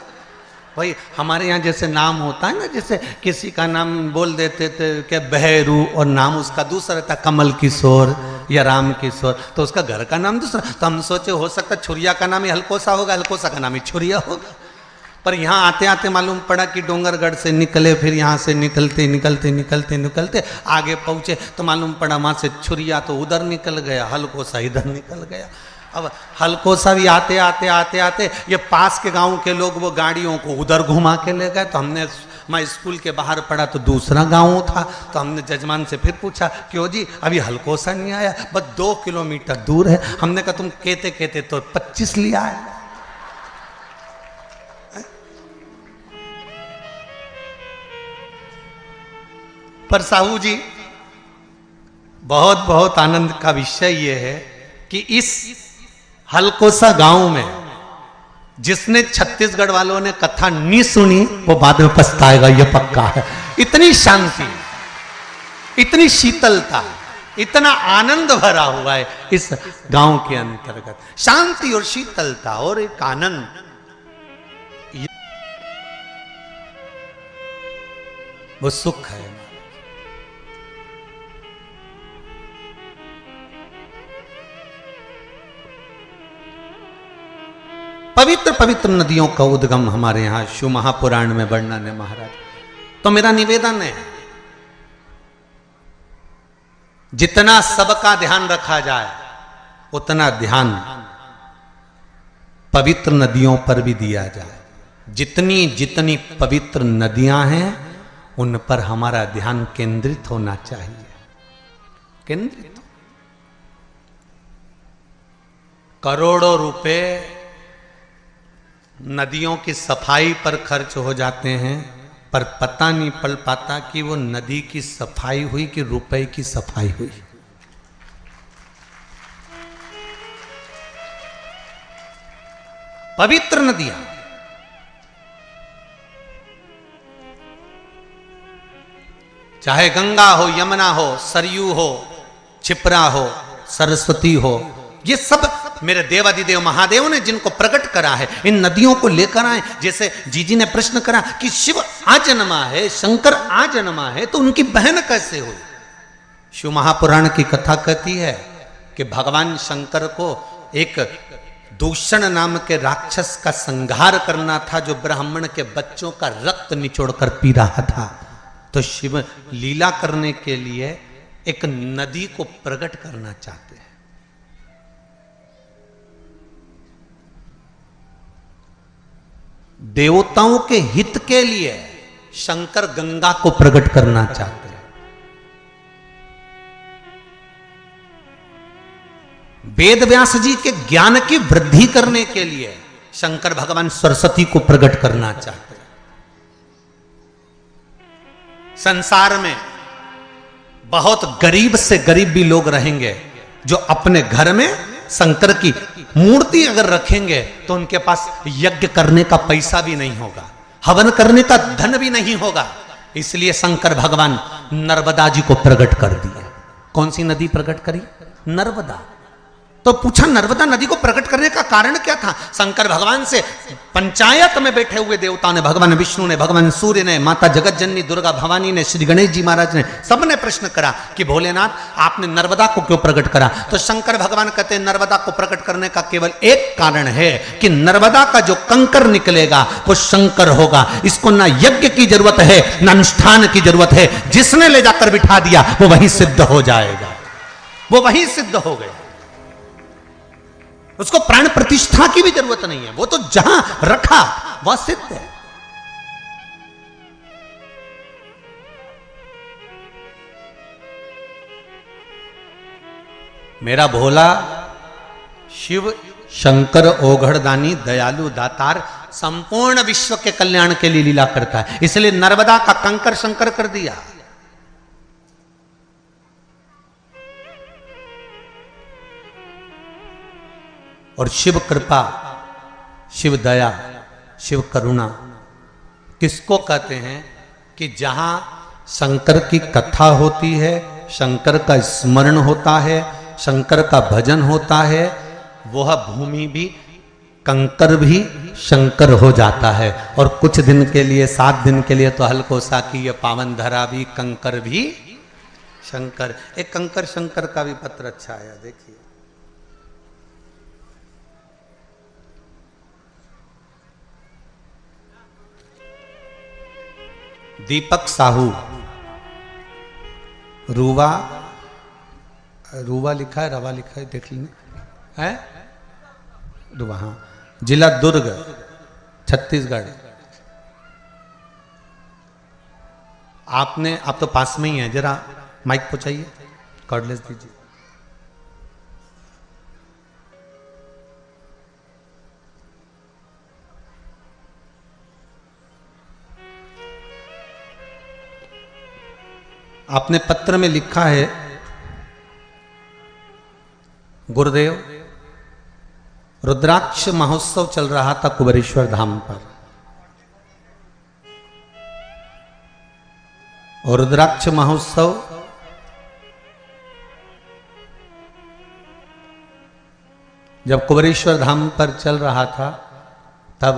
भाई हमारे यहाँ जैसे नाम होता है ना, जैसे किसी का नाम बोल देते थे कि बहरू और नाम उसका दूसरा था, कमल किशोर या राम किशोर, तो उसका घर का नाम दूसरा। तो हम सोचे हो सकता है छुरिया का नाम ही हलकोसा होगा, हलकोसा का नाम ही छुरिया होगा। पर यहाँ आते आते मालूम पड़ा कि डोंगरगढ़ से निकले, फिर यहाँ से निकलते निकलते निकलते निकलते आगे पहुँचे तो मालूम पड़ा वहाँ से छुरिया तो उधर निकल गया, हलकोसा इधर निकल गया। अब हलकोसा भी आते आते आते आते ये पास के गांव के लोग वो गाड़ियों को उधर घुमा के ले गए। तो हमने, मैं स्कूल के बाहर पढ़ा तो दूसरा गांव था, तो हमने जजमान से फिर पूछा क्यों जी अभी हलकोसा नहीं आया, बस 2 किलोमीटर दूर है। हमने कहा तुम कहते कहते तो 25 लिया है। पर साहू जी बहुत बहुत आनंद का विषय यह है कि इस हलकोसा गांव में जिसने छत्तीसगढ़ वालों ने कथा नहीं सुनी वो बाद में पछताएगा, ये पक्का है। इतनी शांति, इतनी शीतलता, इतना आनंद भरा हुआ है इस गांव के अंतर्गत। शांति और शीतलता और एक आनंद, वो सुख है। पवित्र पवित्र नदियों का उद्गम हमारे यहां शिव महापुराण में वर्णन है महाराज। तो मेरा निवेदन है, जितना सबका ध्यान रखा जाए उतना ध्यान पवित्र नदियों पर भी दिया जाए। जितनी जितनी पवित्र नदियां हैं उन पर हमारा ध्यान केंद्रित होना चाहिए, केंद्रित। करोड़ों रुपए नदियों की सफाई पर खर्च हो जाते हैं, पर पता नहीं पड़ पाता कि वो नदी की सफाई हुई कि रुपए की सफाई हुई। पवित्र नदियां, चाहे गंगा हो, यमुना हो, सरयू हो, क्षिप्रा हो, सरस्वती हो, ये सब मेरे देवादिदेव महादेव ने जिनको प्रकट करा है, इन नदियों को लेकर आए। जैसे जीजी ने प्रश्न करा कि शिव आजन्मा है, शंकर आजन्मा है, तो उनकी बहन कैसे हुई? शिव महापुराण की कथा कहती है कि भगवान शंकर को एक दूषण नाम के राक्षस का संहार करना था, जो ब्राह्मण के बच्चों का रक्त निचोड़कर पी रहा था। तो शिव लीला करने के लिए एक नदी को प्रकट करना चाहते हैं। देवताओं के हित के लिए शंकर गंगा को प्रकट करना चाहते हैं। वेद व्यास जी के ज्ञान की वृद्धि करने के लिए शंकर भगवान सरस्वती को प्रकट करना चाहते हैं। संसार में बहुत गरीब से गरीब भी लोग रहेंगे जो अपने घर में शंकर की मूर्ति अगर रखेंगे तो उनके पास यज्ञ करने का पैसा भी नहीं होगा, हवन करने का धन भी नहीं होगा। इसलिए शंकर भगवान नर्मदा जी को प्रकट कर दिया। कौन सी नदी प्रकट करी? नर्मदा। तो पूछा नर्मदा नदी को प्रकट करने का कारण क्या था? शंकर भगवान से पंचायत में बैठे हुए देवताओं ने, भगवान विष्णु ने, भगवान सूर्य ने, माता जगत जननी दुर्गा भवानी ने, श्री गणेश जी महाराज ने, सबने प्रश्न करा कि भोलेनाथ आपने नर्मदा को क्यों प्रकट करा? तो शंकर भगवान कहते हैं नर्मदा को प्रकट करने का केवल एक कारण है कि नर्मदा का जो कंकर निकलेगा वो शंकर होगा। इसको ना यज्ञ की जरूरत है ना अनुष्ठान की जरूरत है, जिसने ले जाकर बिठा दिया वो वही सिद्ध हो जाएगा, वो वही सिद्ध हो गया। उसको प्राण प्रतिष्ठा की भी जरूरत नहीं है, वो तो जहां रखा वह सिद्ध है। मेरा भोला शिव शंकर ओघड़दानी दयालु दातार संपूर्ण विश्व के कल्याण के लिए लीला करता है। इसलिए नर्मदा का कंकर शंकर कर दिया। और शिव कृपा, शिव दया, शिव करुणा किसको कहते हैं? कि जहां शंकर की कथा होती है, शंकर का स्मरण होता है, शंकर का भजन होता है, वह भूमि भी, कंकर भी शंकर हो जाता है। और कुछ दिन के लिए, 7 दिन के लिए तो हलकोसा की यह पावन धरा भी, कंकर भी शंकर। एक कंकर शंकर का भी पत्र अच्छा आया, देखिए। दीपक साहू, रूवा, रूवा लिखा है, रवा लिखा है, देख लेना है, रूवा, हाँ, जिला दुर्ग, छत्तीसगढ़। आप तो पास में ही हैं, जरा माइक पहुंचाइए, कॉर्डलेस दीजिए। आपने पत्र में लिखा है गुरुदेव, रुद्राक्ष महोत्सव चल रहा था कुबेरेश्वर धाम पर, और रुद्राक्ष महोत्सव जब कुबेरेश्वर धाम पर चल रहा था तब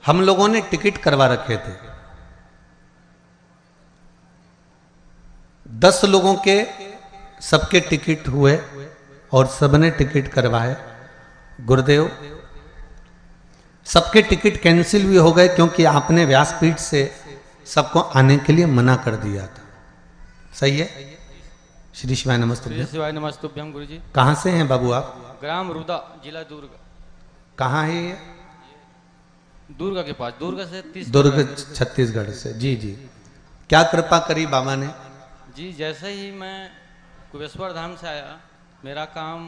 हम लोगों ने टिकट करवा रखे थे। 10 लोगों के सबके टिकट हुए और सबने टिकट करवाए। गुरुदेव, सबके टिकट कैंसिल भी हो गए क्योंकि आपने व्यासपीठ से सबको आने के लिए मना कर दिया था। सही है? श्री शिवाय नमस्तुभ्यं। श्री शिवाय नमस्तुभ्यं गुरुजी। कहाँ से हैं बाबू आप? ग्राम रुदा, जिला दुर्ग। कहाँ है ये? दुर्ग के पास, दुर्ग से 30 दुर्ग छत्तीसगढ़ से। जी जी, क्या कृपा करी बाबा ने? जी, जैसे ही मैं कुबेश्वर धाम से आया, मेरा काम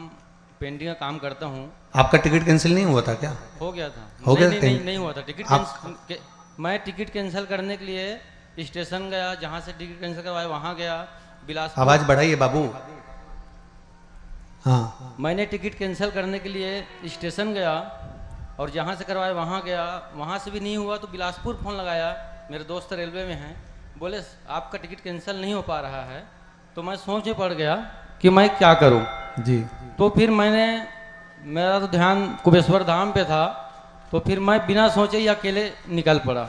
पेंटिंग का काम करता हूँ। आपका टिकट कैंसिल नहीं हुआ था क्या? हो गया था। हो गया? नहीं हुआ था टिकट। मैं टिकट कैंसिल करने के लिए स्टेशन गया, जहाँ से टिकट कैंसिल करवाया वहाँ गया, बिलासपुर। आवाज बढ़ाइए बाबू। हाँ, मैंने टिकट कैंसिल करने के लिए स्टेशन गया और जहाँ से करवाया वहाँ गया, वहाँ से भी नहीं हुआ तो बिलासपुर फ़ोन लगाया। मेरे दोस्त रेलवे में हैं, बोले आपका टिकट कैंसिल नहीं हो पा रहा है। तो मैं सोच में पड़ गया कि मैं क्या करूं जी। तो फिर मेरा तो ध्यान कुबेश्वर धाम पे था, तो फिर मैं बिना सोचे ही अकेले निकल पड़ा।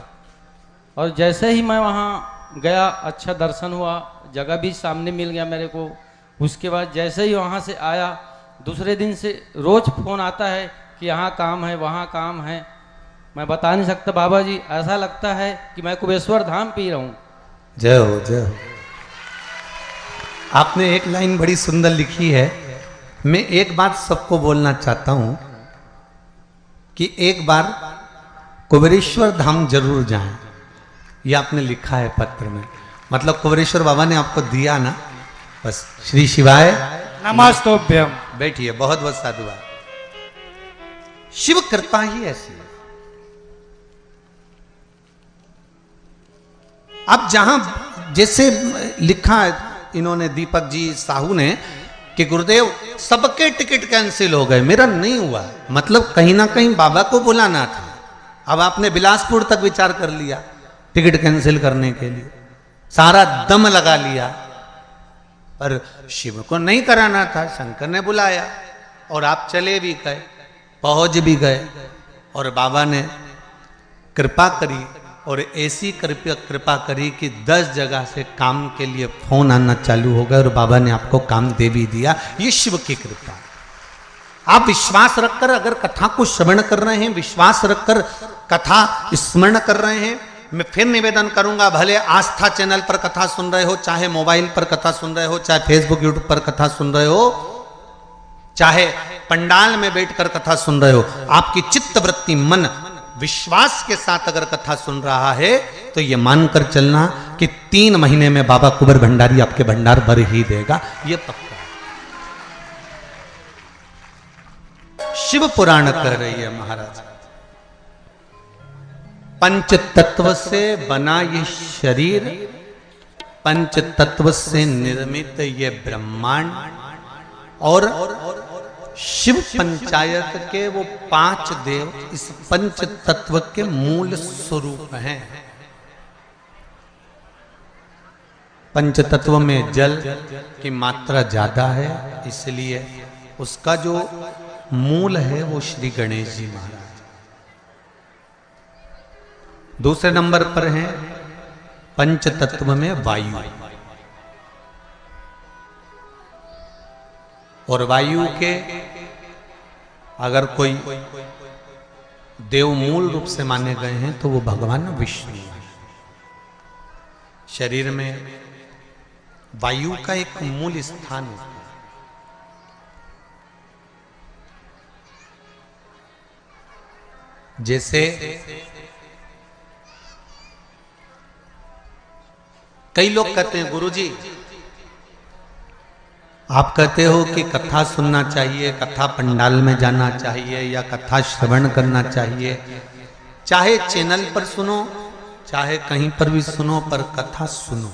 और जैसे ही मैं वहाँ गया, अच्छा दर्शन हुआ, जगह भी सामने मिल गया मेरे को। उसके बाद जैसे ही वहाँ से आया, दूसरे दिन से रोज़ फ़ोन आता है कि यहाँ काम है, वहाँ काम है। मैं बता नहीं सकता बाबा जी, ऐसा लगता है कि मैं कुबेश्वर धाम पी रहा हूँ। जय हो, जय हो। आपने एक लाइन बड़ी सुंदर लिखी है। मैं एक बात सबको बोलना चाहता हूं कि एक बार कुबेरेश्वर धाम जरूर जाएं। ये आपने लिखा है पत्र में, मतलब कुबेरेश्वर बाबा ने आपको दिया ना। बस श्री शिवाय नमस्तुभ्यं। बैठिए, बहुत बहुत साधुवाद। शिव कृपा ही ऐसी है। अब जहां जैसे लिखा है इन्होंने, दीपक जी साहू ने, कि गुरुदेव सबके टिकट कैंसिल हो गए, मेरा नहीं हुआ। मतलब कहीं ना कहीं बाबा को बुलाना था। अब आपने बिलासपुर तक विचार कर लिया टिकट कैंसिल करने के लिए, सारा दम लगा लिया, पर शिव को नहीं कराना था। शंकर ने बुलाया और आप चले भी गए, पहुंच भी गए, और बाबा ने कृपा करी, और ऐसी कृपा करी कि 10 जगह से काम के लिए फोन आना चालू हो गया और बाबा ने आपको काम दे भी दिया। ये शिव की कृपा। आप विश्वास रखकर अगर कथा को श्रवण कर रहे हैं, विश्वास रखकर कथा स्मरण कर रहे हैं, मैं फिर निवेदन करूंगा, भले आस्था चैनल पर कथा सुन रहे हो, चाहे मोबाइल पर कथा सुन रहे हो, चाहे फेसबुक यूट्यूब पर कथा सुन रहे हो, चाहे पंडाल में बैठकर कथा सुन रहे हो, आपकी चित्त वृत्ति मन विश्वास के साथ अगर कथा सुन रहा है तो ये मानकर चलना कि 3 महीने में बाबा कुंवर भंडारी आपके भंडार भर ही देगा। ये पक्का शिव पुराण कह रही है महाराज। पंच तत्व से बना ये शरीर, पंच तत्व से निर्मित ये ब्रह्मांड, और शिव पंचायत के वो 5 देव इस पंच तत्व के मूल स्वरूप हैं। पंच तत्व में जल की मात्रा ज्यादा है, इसलिए उसका जो मूल है वो श्री गणेश जी महाराज। दूसरे नंबर पर हैं पंच तत्व में वायु, और वायु के अगर कोई देव मूल रूप से माने गए हैं तो वो भगवान विष्णु है। शरीर में वायु का एक मूल स्थान है। जैसे कई लोग कहते हैं गुरुजी, आप कहते हो कि कथा सुनना चाहिए, कथा पंडाल में जाना चाहिए, या कथा श्रवण करना चाहिए, चाहे चैनल पर सुनो चाहे कहीं पर भी सुनो, पर कथा सुनो।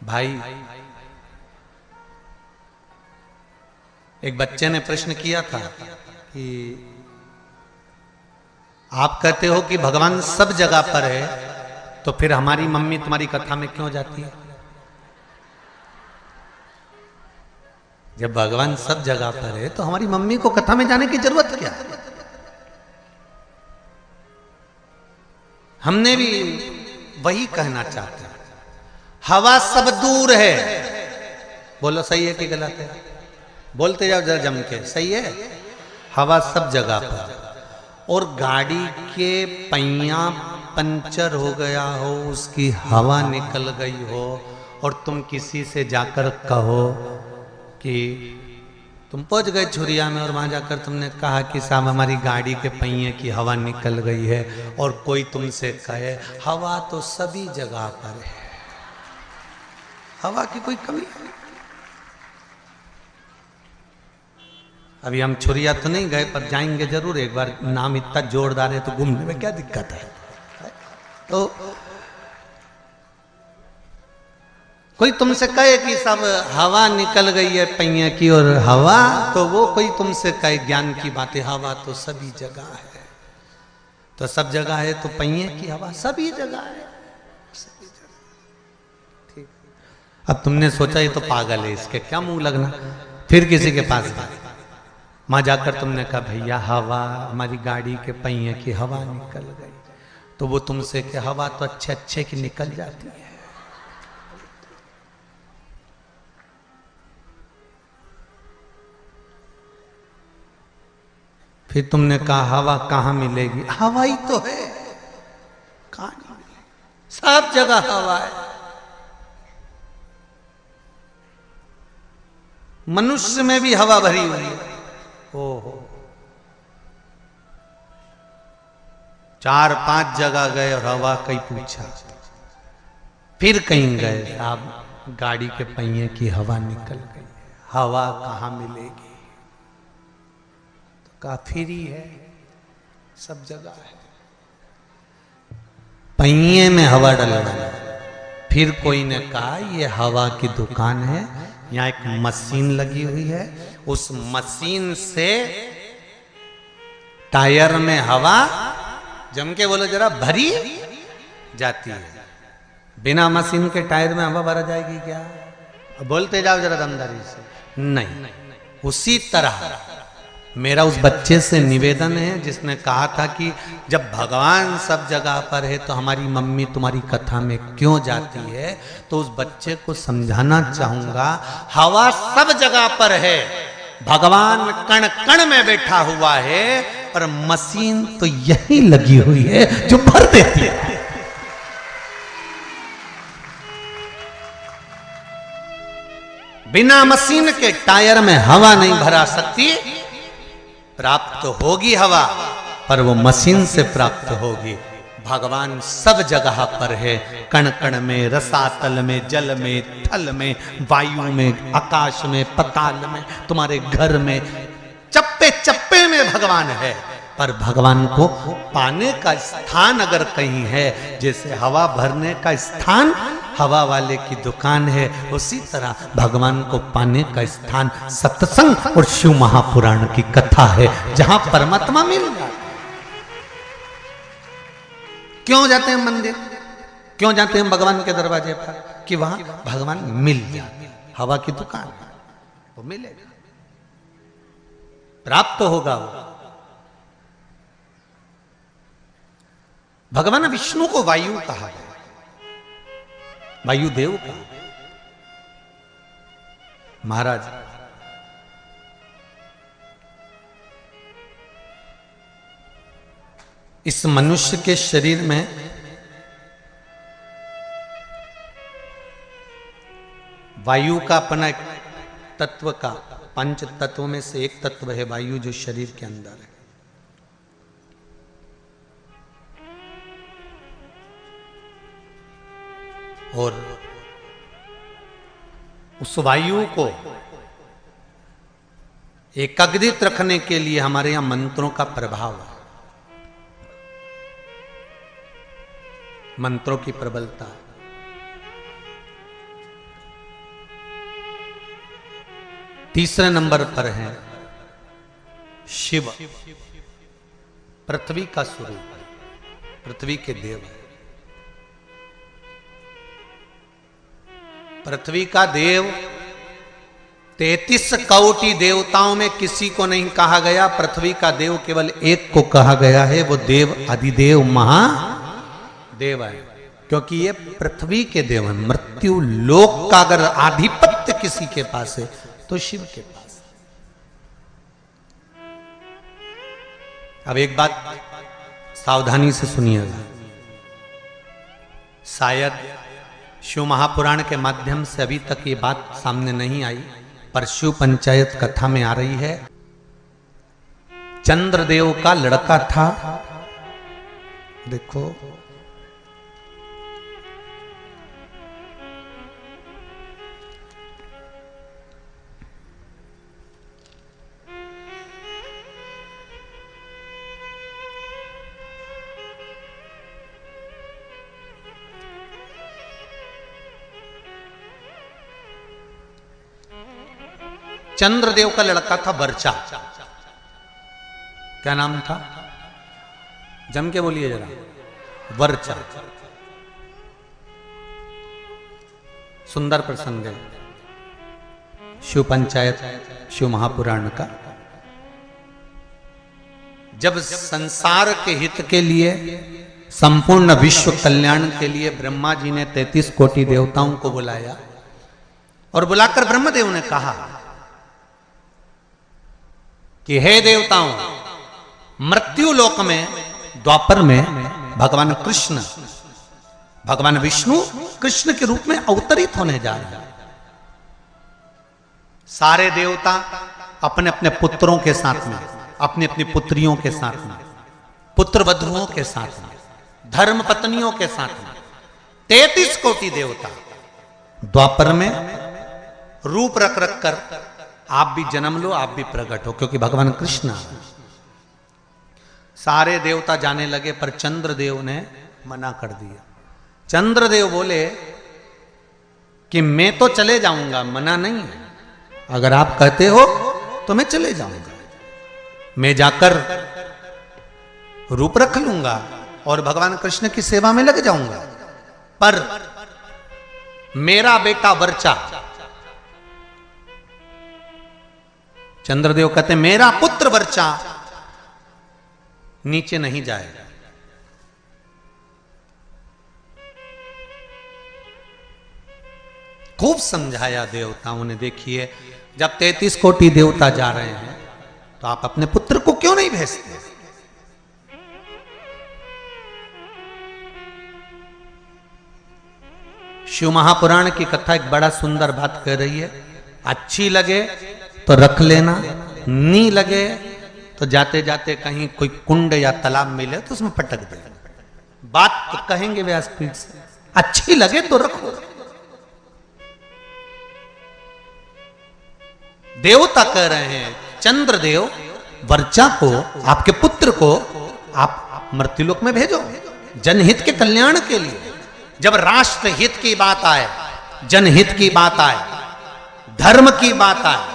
भाई, एक बच्चे ने प्रश्न किया था कि आप कहते हो कि भगवान सब जगह पर है, तो फिर हमारी मम्मी तुम्हारी कथा में क्यों जाती है? जब भगवान सब जगह पर है तो हमारी मम्मी को कथा में जाने की जरूरत क्या है? हमने भी वही कहना चाहते हैं। हवा सब दूर है, बोलो सही है कि गलत है? बोलते जाओ जरा जम के, सही है? हवा सब जगह पर, और गाड़ी के पहिया पंचर हो गया हो, उसकी हवा निकल गई हो, और तुम किसी से जाकर कहो कि तुम पहुंच गए छुरिया में और वहां जाकर तुमने कहा कि साहब हमारी गाड़ी के पहिए की हवा निकल गई है, और कोई तुमसे कहे हवा तो सभी जगह पर है, हवा की कोई कमी है? अभी हम छुरिया तो नहीं गए, पर जाएंगे जरूर एक बार। नाम इतना जोरदार है तो घूमने में क्या दिक्कत है? तो कोई तुमसे कहे कि सब हवा निकल गई है पहिए की, और हवा तो वो कोई तुमसे कहे ज्ञान की बात है, हवा तो सभी जगह है। तो सब जगह है तो पहिए की हवा सभी जगह है, सभी जगह। ठीक। अब तुमने सोचा ये तो पागल है, इसके क्या मुंह लगना? फिर किसी के पास गए, वहां जाकर तुमने कहा भैया हवा, हमारी गाड़ी के पहिए की हवा निकल गई, तो वो तुमसे कि हवा तो अच्छे अच्छे की निकल जाती है। फिर तुमने कहा हवा कहां मिलेगी? हवा ही तो है, कहां मिलेगी? सब जगह हवा है। मनुष्य में भी हवा भरी हुई है। ओहो, 4-5 जगह गए और हवा कहीं पूछा, फिर कहीं गए, आप गाड़ी के पहिए की हवा निकल गई, हवा कहां मिलेगी? तो कहा फिर ही है, सब जगह है, पहिए में हवा डलवाना। फिर कोई ने कहा ये हवा की दुकान है, यहाँ एक मशीन लगी हुई है, उस मशीन से टायर में हवा, जम के बोलो जरा, भरी जाती है। बिना मशीन के टायर में हवा भरा जाएगी क्या? बोलते जाओ जरा दमदारी से। नहीं। उसी तरह मेरा उस बच्चे से निवेदन है जिसने कहा था कि जब भगवान सब जगह पर है तो हमारी मम्मी तुम्हारी कथा में क्यों जाती है, तो उस बच्चे को समझाना चाहूंगा, हवा सब जगह पर है, भगवान कण कण में बैठा हुआ है, और मशीन तो यही लगी हुई है जो भर देती है। बिना मशीन के टायर में हवा नहीं भरा सकती। प्राप्त होगी हवा, पर वो मशीन से प्राप्त होगी। भगवान सब जगह पर है, कण कण में, रसातल में, जल में, थल में, वायु में, आकाश में, पताल में, तुम्हारे घर में, चप्पे चप्पे में भगवान है। पर भगवान को पाने का स्थान अगर कहीं है, जैसे हवा भरने का स्थान हवा वाले की दुकान है, उसी तरह भगवान को पाने का स्थान सत्संग और शिव महापुराण की कथा है, जहां परमात्मा मिल जाता है। क्यों जाते हैं मंदिर, क्यों जाते हैं भगवान के दरवाजे पर? कि वहां भगवान मिल जाए। हवा की दुकान है, वो मिलेगा, प्राप्त होगा वो। भगवान विष्णु को वायु कहा है, वायुदेव का महाराज। इस मनुष्य के शरीर में वायु का अपना एक तत्व का, 5 तत्वों में से एक तत्व है वायु, जो शरीर के अंदर है। और उस वायु को एकाग्रित रखने के लिए हमारे यहां मंत्रों का प्रभाव है, मंत्रों की प्रबलता। तीसरे नंबर पर है शिव, पृथ्वी का स्वरूप, पृथ्वी के देव है। पृथ्वी का देव 33 कोटि देवताओं में किसी को नहीं कहा गया, पृथ्वी का देव केवल एक को कहा गया है, वो देव अधिदेव महादेव है। क्योंकि ये पृथ्वी के देव हैं। मृत्यु लोक का अगर आधिपत्य किसी के पास है तो शिव के पास। अब एक बात सावधानी से सुनिएगा, शायद शिव महापुराण के माध्यम से अभी तक ये बात सामने नहीं आई, पर शिव पंचायत कथा में आ रही है। चंद्रदेव का लड़का था, देखो चंद्रदेव का लड़का था वर्चा। क्या नाम था? जम के बोलिए जरा। वर्चा। सुंदर प्रसंग है शिव पंचायत, शिव महापुराण का। जब संसार के हित के लिए, संपूर्ण विश्व कल्याण के लिए ब्रह्मा जी ने 33 कोटि देवताओं को बुलाया और बुलाकर ब्रह्मदेव ने कहा कि हे देवताओं, मृत्यु लोक में द्वापर में भगवान कृष्ण, भगवान विष्णु कृष्ण के रूप में अवतरित होने जा रहे हैं। सारे देवता अपने अपने पुत्रों के साथ में, अपनी अपनी पुत्रियों के साथ में, पुत्र वधुओं के साथ में, धर्म पत्नियों के साथ में 33 कोटि देवता द्वापर में रूप रख रख कर आप भी जन्म लो, आप भी प्रकट हो, क्योंकि भगवान कृष्ण। सारे देवता जाने लगे, पर चंद्रदेव ने मना कर दिया। चंद्रदेव बोले कि मैं तो चले जाऊंगा, मना नहीं है, अगर आप कहते हो तो मैं चले जाऊंगा, मैं जाकर रूप रख लूंगा और भगवान कृष्ण की सेवा में लग जाऊंगा। पर मेरा बेटा वर्चा, चंद्रदेव कहते मेरा पुत्र वर्चा नीचे नहीं जाएगा। खूब समझाया देवताओं ने। देखिए, जब 33 कोटि देवता जा रहे हैं तो आप अपने पुत्र को क्यों नहीं भेजते? शिव महापुराण की कथा एक बड़ा सुंदर बात कह रही है, अच्छी लगे तो रख लेना, नहीं लगे तो जाते जाते कहीं कोई कुंड या तालाब मिले तो उसमें पटक देना। बात तो कहेंगे व्यासपीठ से, अच्छी लगे तो रखो। देवता कह रहे हैं चंद्रदेव वर्चा को, आपके पुत्र को आप मृत्युलोक में भेजो, जनहित के कल्याण के लिए। जब राष्ट्र हित की बात आए, जनहित की बात आए, धर्म की बात आए,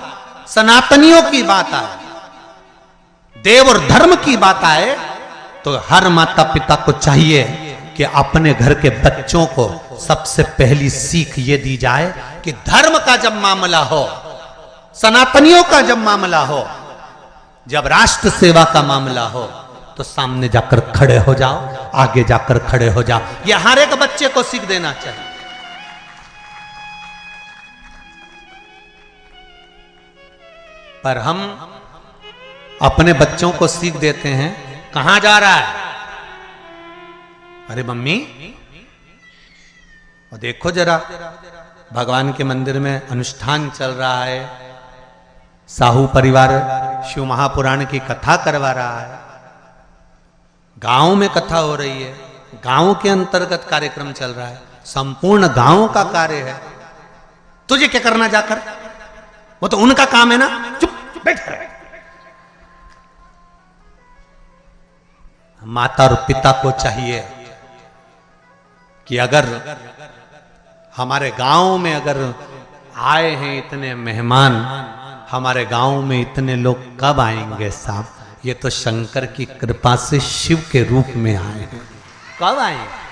सनातनियों की बात आए, देव और धर्म की बात आए, तो हर माता पिता को चाहिए कि अपने घर के बच्चों को सबसे पहली सीख ये दी जाए कि धर्म का जब मामला हो, सनातनियों का जब मामला हो, जब राष्ट्र सेवा का मामला हो, तो सामने जाकर खड़े हो जाओ, आगे जाकर खड़े हो जाओ। यह हर एक बच्चे को सीख देना चाहिए। पर हम अपने बच्चों को सीख देते हैं, कहां जा रहा है? अरे मम्मी, और देखो जरा, भगवान के मंदिर में अनुष्ठान चल रहा है, साहू परिवार शिव महापुराण की कथा करवा रहा है, गांव में कथा हो रही है, गांव के अंतर्गत कार्यक्रम चल रहा है, संपूर्ण गांव का कार्य है, तुझे क्या करना जाकर? वो तो उनका काम है ना, चुप बैठ रहे। माता और पिता को चाहिए कि अगर हमारे गांव में अगर आए हैं इतने मेहमान, हमारे गांव में इतने लोग कब आएंगे साहब? ये तो शंकर की कृपा से शिव के रूप में आए हैं। कब आएंगे?